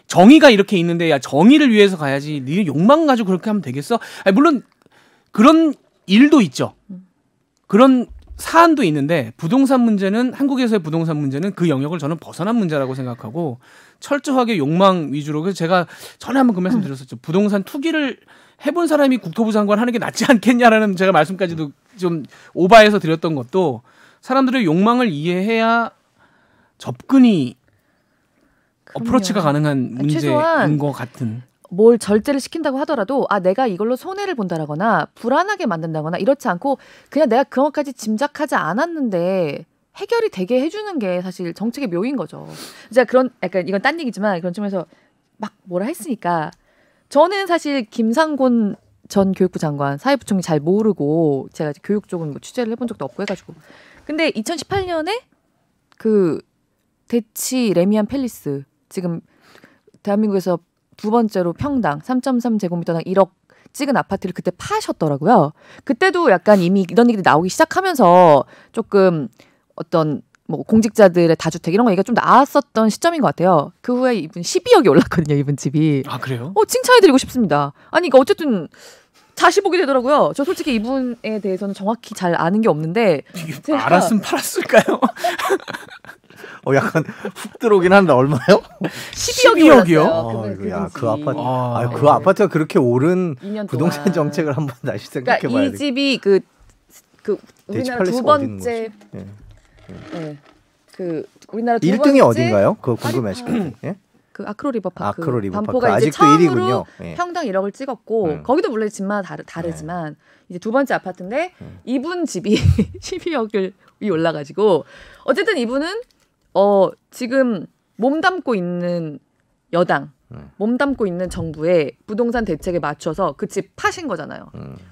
정의가 이렇게 있는데 야 정의를 위해서 가야지. 네 욕망 가지고 그렇게 하면 되겠어? 아니, 물론 그런 일도 있죠. 그런 사안도 있는데 부동산 문제는 한국에서의 부동산 문제는 그 영역을 저는 벗어난 문제라고 생각하고 철저하게 욕망 위주로 그래서 제가 전에 한번 그 말씀 드렸었죠. 부동산 투기를 해본 사람이 국토부 장관 하는 게 낫지 않겠냐라는 제가 말씀까지도 좀 오바해서 드렸던 것도 사람들의 욕망을 이해해야 접근이 어프로치가 가능한 문제인 최소한 것 같은. 뭘 절제를 시킨다고 하더라도 내가 이걸로 손해를 본다라거나 불안하게 만든다거나 이렇지 않고 그냥 내가 그것까지 짐작하지 않았는데 해결이 되게 해주는 게 사실 정책의 묘인 거죠. 제가 그런 약간 이건 딴 얘기지만 그런 점에서 막 뭐라 했으니까 저는 사실 김상곤 전 교육부 장관 사회부총리 잘 모르고 제가 교육 쪽은 뭐 취재를 해본 적도 없고 해가지고 근데 2018년에 그 대치 레미안 팰리스 지금 대한민국에서 두 번째로 평당 3.3제곱미터당 1억 찍은 아파트를 그때 파셨더라고요. 그때도 약간 이미 이런 얘기들이 나오기 시작하면서 조금 어떤 뭐 공직자들의 다주택 이런 거 얘기가 좀 나왔었던 시점인 것 같아요. 그 후에 이분 12억이 올랐거든요. 이분 집이. 아 그래요? 칭찬해드리고 싶습니다. 아니 그러니까 어쨌든 다시 보게 되더라고요. 저 솔직히 이분에 대해서는 정확히 잘 아는 게 없는데 알았으면 팔았을까요? 약간 훅 들어오긴 하는데 얼마요? 12억이요? 그 아파트. 그 아파트가 그렇게 오른 부동산 정책을 한번 다시 생각해 봐야 돼. 이 집이 그 우리나라 두 번째 우리나라 두 1등이 번째 어딘가요? 그거 궁금해하시거든요. 예? 그 아크로 리버파크. 아크로 리버파크. 반포가 이제 아직도 처음으로 1위군요. 예. 평당 1억을 찍었고 거기도 물론 집마다 다르지만 이제 두 번째 아파트인데 이분 집이 12억이 올라가지고 어쨌든 이분은 지금 몸담고 있는 여당, 몸담고 있는 정부의 부동산 대책에 맞춰서 그 집 파신 거잖아요.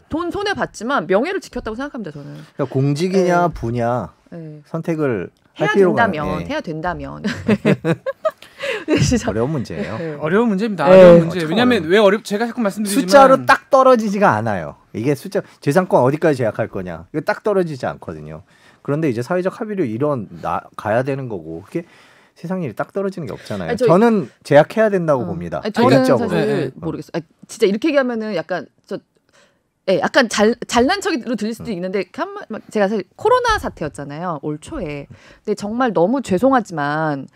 돈 손해 봤지만 명예를 지켰다고 생각합니다. 저는. 그러니까 공직이냐 부냐 선택을 할 필요가 해야 된다면. 어려운 문제예요. 어려운 문제입니다. 어려운 문제. 왜냐하면 왜 제가 자꾸 말씀드리지만 숫자로 딱 떨어지지가 않아요. 이게 숫자 재산권 어디까지 제약할 거냐 이거 딱 떨어지지 않거든요. 그런데 이제 사회적 합의로 가야 되는 거고 그게 세상 일이 딱 떨어지는 게 없잖아요. 저는 제약해야 된다고 봅니다. 저는 사실 모르겠어요. 진짜 이렇게 얘기하면은 약간 약간 잘난 척으로 들릴 수도 있는데 제가 사실 코로나 사태였잖아요. 올 초에. 근데 정말 너무 죄송하지만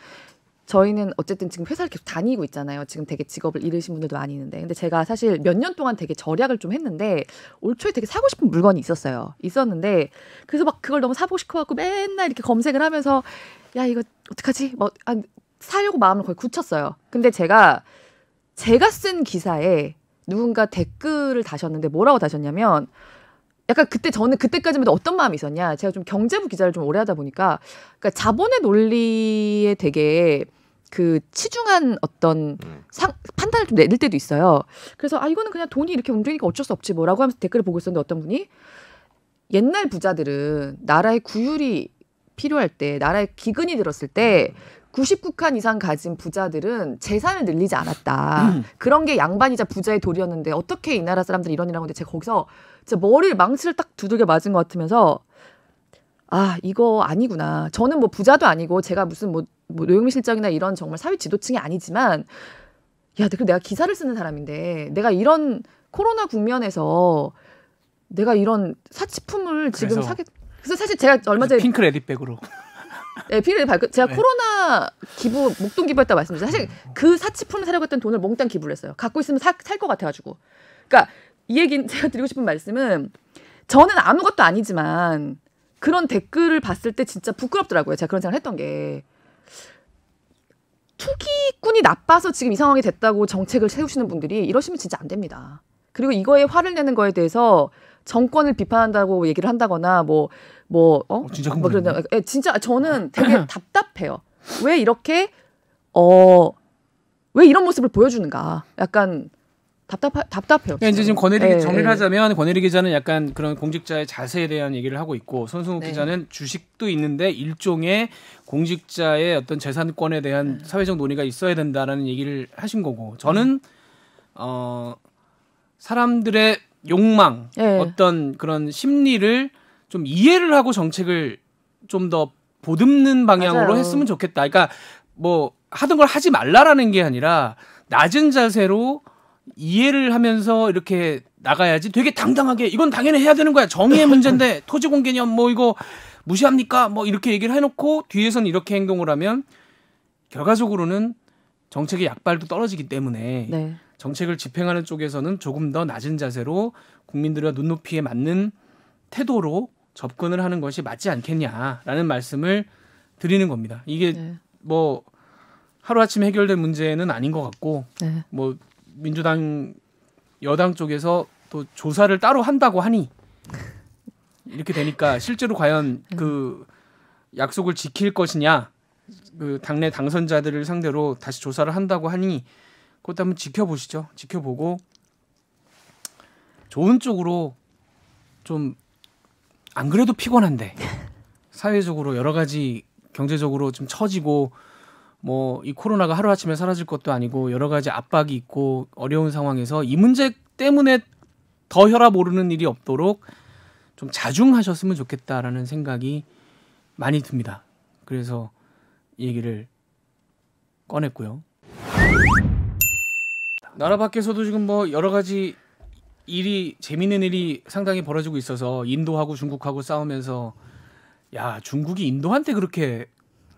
저희는 어쨌든 지금 회사를 계속 다니고 있잖아요. 지금 되게 직업을 잃으신 분들도 많이 있는데. 근데 제가 사실 몇 년 동안 되게 절약을 좀 했는데 올 초에 되게 사고 싶은 물건이 있었는데 그래서 막 그걸 너무 사고 싶어갖고 맨날 이렇게 검색을 하면서 야 이거 어떡하지? 사려고 마음을 거의 굳혔어요. 근데 제가 쓴 기사에 누군가 댓글을 다셨는데 뭐라고 다셨냐면 약간 저는 그때까지만 해도 어떤 마음이 있었냐. 제가 좀 경제부 기자를 좀 오래 하다 보니까 그러니까 자본의 논리에 되게 그 치중한 어떤 판단을 좀 내릴 때도 있어요. 그래서 이거는 그냥 돈이 이렇게 움직이니까 어쩔 수 없지 뭐라고 하면서 댓글을 보고 있었는데 어떤 분이 옛날 부자들은 나라의 구휼이 필요할 때 나라의 기근이 들었을 때 99칸 이상 가진 부자들은 재산을 늘리지 않았다. 그런 게 양반이자 부자의 도리였는데 어떻게 이 나라 사람들이 이런 일을 하는데 제가 거기서 진짜 망치를 딱 두들겨 맞은 것 같으면서 이거 아니구나. 저는 뭐 부자도 아니고 제가 무슨 뭐 노영민 실장이나 이런 정말 사회 지도층이 아니지만 내가 기사를 쓰는 사람인데 내가 이런 코로나 국면에서 내가 이런 사치품을 지금 그래서 사실 제가 얼마 전에 핑크 레디백으로 제가 코로나 기부 목돈 기부했다고 말씀드렸어요. 사실 그 사치품을 사려고 했던 돈을 몽땅 기부를 했어요. 갖고 있으면 살 것 같아가지고. 그러니까 이 얘기는 제가 드리고 싶은 말씀은 저는 아무것도 아니지만 그런 댓글을 봤을 때 진짜 부끄럽더라고요. 제가 그런 생각을 했던 게 투기꾼이 나빠서 지금 이 상황이 됐다고 정책을 세우시는 분들이 이러시면 진짜 안 됩니다. 그리고 이거에 화를 내는 거에 대해서 정권을 비판한다고 얘기를 한다거나 진짜 진짜 저는 되게 답답해요. 왜 이렇게 왜 이런 모습을 보여주는가? 약간 답답해요. 그러니까 이제 지금 정리를 하자면 권혜리 기자는 약간 그런 공직자의 자세에 대한 얘기를 하고 있고 손승욱 기자는 주식도 있는데 일종의 공직자의 어떤 재산권에 대한 사회적 논의가 있어야 된다라는 얘기를 하신 거고 저는 사람들의 욕망 어떤 그런 심리를 좀 이해를 하고 정책을 좀 더 보듬는 방향으로 했으면 좋겠다. 그러니까 뭐 하던 걸 하지 말라라는 게 아니라 낮은 자세로 이해를 하면서 이렇게 나가야지 되게 당당하게 이건 당연히 해야 되는 거야. 정의의 문제인데 토지공 개념 뭐 이거 무시합니까? 뭐 이렇게 얘기를 해놓고 뒤에서는 이렇게 행동을 하면 결과적으로는 정책의 약발도 떨어지기 때문에 정책을 집행하는 쪽에서는 조금 더 낮은 자세로 국민들의 눈높이에 맞는 태도로 접근을 하는 것이 맞지 않겠냐라는 말씀을 드리는 겁니다. 이게 뭐 하루아침에 해결될 문제는 아닌 것 같고 뭐 민주당 여당 쪽에서 또 조사를 따로 한다고 하니 이렇게 되니까 실제로 과연 그 약속을 지킬 것이냐 그 당내 당선자들을 상대로 다시 조사를 한다고 하니 그것도 한번 지켜보시죠. 지켜보고 좋은 쪽으로 좀 안 그래도 피곤한데 사회적으로 여러 가지 경제적으로 좀 처지고 뭐 이 코로나가 하루아침에 사라질 것도 아니고 여러 가지 압박이 있고 어려운 상황에서 이 문제 때문에 더 혈압 오르는 일이 없도록 좀 자중하셨으면 좋겠다라는 생각이 많이 듭니다. 그래서 이 얘기를 꺼냈고요. 나라 밖에서도 지금 뭐 여러 가지 일이 재밌는 일이 상당히 벌어지고 있어서 인도하고 중국하고 싸우면서 야 중국이 인도한테 그렇게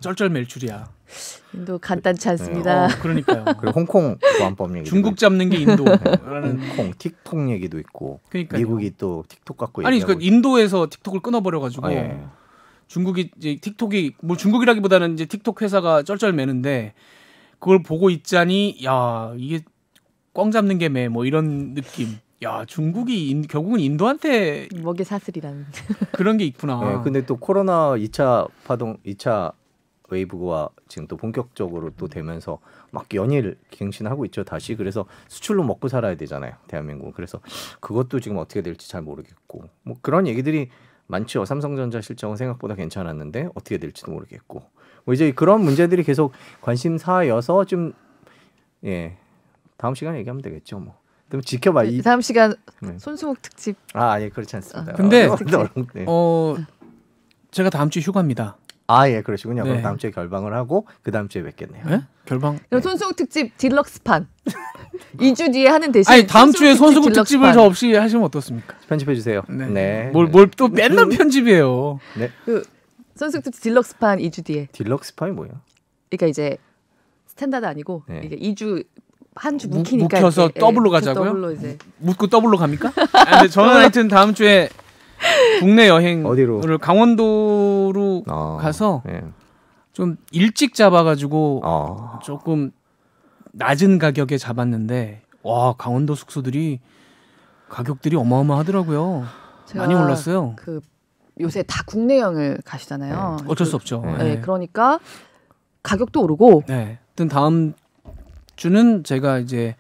쩔쩔맬 줄이야. 인도 간단치 않습니다. 그러니까요. 그리고 홍콩 보안법 얘기. 중국 잡는 게 인도라는. 홍콩 틱톡 얘기도 있고. 그러니까요. 미국이 또 틱톡 갖고 아니 얘기하고 그 인도에서 틱톡을 끊어버려가지고 아, 예. 중국이 이제 틱톡이 뭐 중국이라기보다는 이제 틱톡 회사가 쩔쩔매는데 그걸 보고 있자니 야 이게 꽝 잡는 게 매 뭐 이런 느낌. 야 중국이 결국은 인도한테 먹이 사슬이라는. 그런 게 있구나. 네, 근데 또 코로나 2차 파동, 2차 웨이브가 지금 또 본격적으로 또 되면서 막 연일 갱신하고 있죠 다시. 그래서 수출로 먹고 살아야 되잖아요 대한민국. 그래서 그것도 지금 어떻게 될지 잘 모르겠고 뭐 그런 얘기들이 많죠. 삼성전자 실적은 생각보다 괜찮았는데 어떻게 될지도 모르겠고 뭐 이제 그런 문제들이 계속 관심사여서 좀 예 다음 시간에 얘기하면 되겠죠 뭐. 좀 지켜봐. 다음 시간 네. 손수목 특집. 아, 예, 그렇지 않습니다. 근데 네. 제가 다음 주 휴가입니다. 아, 예, 그러시군요. 네. 그럼 다음 주에 결방을 하고 그 다음 주에 뵙겠네요. 네? 결방. 그럼 손수목 특집 딜럭스판 2주 뒤에 하는 대신. 아니 다음 주에 손수국 딜럭스판. 특집을 저 없이 하시면 어떻습니까? 편집해 주세요. 네. 네. 뭘 또 맨날 편집이에요. 네. 그 손수목 특집 딜럭스판 2주 뒤에. 딜럭스 파이 뭐예요? 그러니까 이제 스탠다드 아니고 네. 이게 2주 한 주 묵히니까 묵혀서 이렇게, 더블로 예, 가자고요? 더블로 이제. 묻고 더블로 갑니까? 아, 근데 저는 하여튼 다음 주에 국내 여행을 어디로? 강원도로 가서 예. 좀 일찍 잡아가지고 어. 조금 낮은 가격에 잡았는데 와 강원도 숙소들이 가격들이 어마어마하더라고요. 제가 많이 올랐어요. 그 요새 다 국내 여행을 가시잖아요. 어쩔 수 없죠. 네. 네, 그러니까 가격도 오르고. 네. 하여튼 다음 주는 제가 이제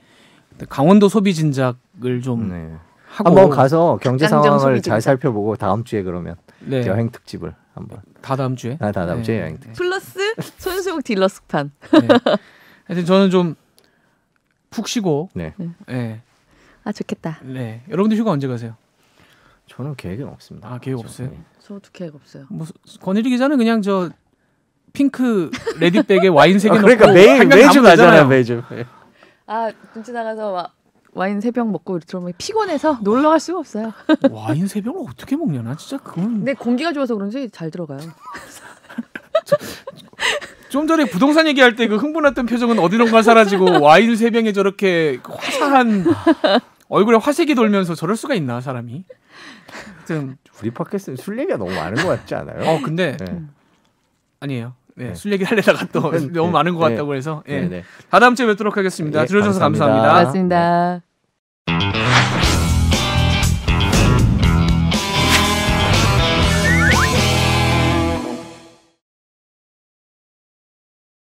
강원도 소비 진작을 좀 네. 하고 한번 가서 경제 강정 상황을 소비 잘 진짜. 살펴보고 다음 주에 그러면 네. 여행 특집을 한번. 다 다음 주에. 아, 다음 네. 주에 여행 특집. 플러스 손수목 딜러스판. 네. 하여튼 저는 좀 푹 쉬고. 네. 네. 아 좋겠다. 네. 여러분들 휴가 언제 가세요? 저는 계획은 없습니다. 아 계획 그렇죠. 없어요? 네. 저도 계획 없어요. 뭐 권일희 기자는 그냥 저 핑크 레디백에 와인 3개 넣고 그러니까 매일 한강 매주 가면 가잖아요, 되잖아요. 매주. 예. 아 군치 나가서 막 와인 3병 먹고 들어오면 피곤해서 놀러 갈 수가 없어요. 와인 3병을 어떻게 먹냐나 진짜 그건. 근데 공기가 좋아서 그런지 잘 들어가요. 좀 전에 부동산 얘기할 때 그 흥분했던 표정은 어디론가 사라지고 와인 3병에 저렇게 화사한 얼굴에 화색이 돌면서 저럴 수가 있나 사람이. 하여튼 우리 팟캐스트는 술 얘기가 너무 많은 것 같지 않아요? 근데 네. 아니에요. 네, 네. 술 얘기 하려다가 또 네. 너무 많은 것 네. 같다고 해서 네, 네. 다다음 주에 뵙도록 하겠습니다. 네, 들어주셔서 감사합니다. 감사합니다. 고맙습니다.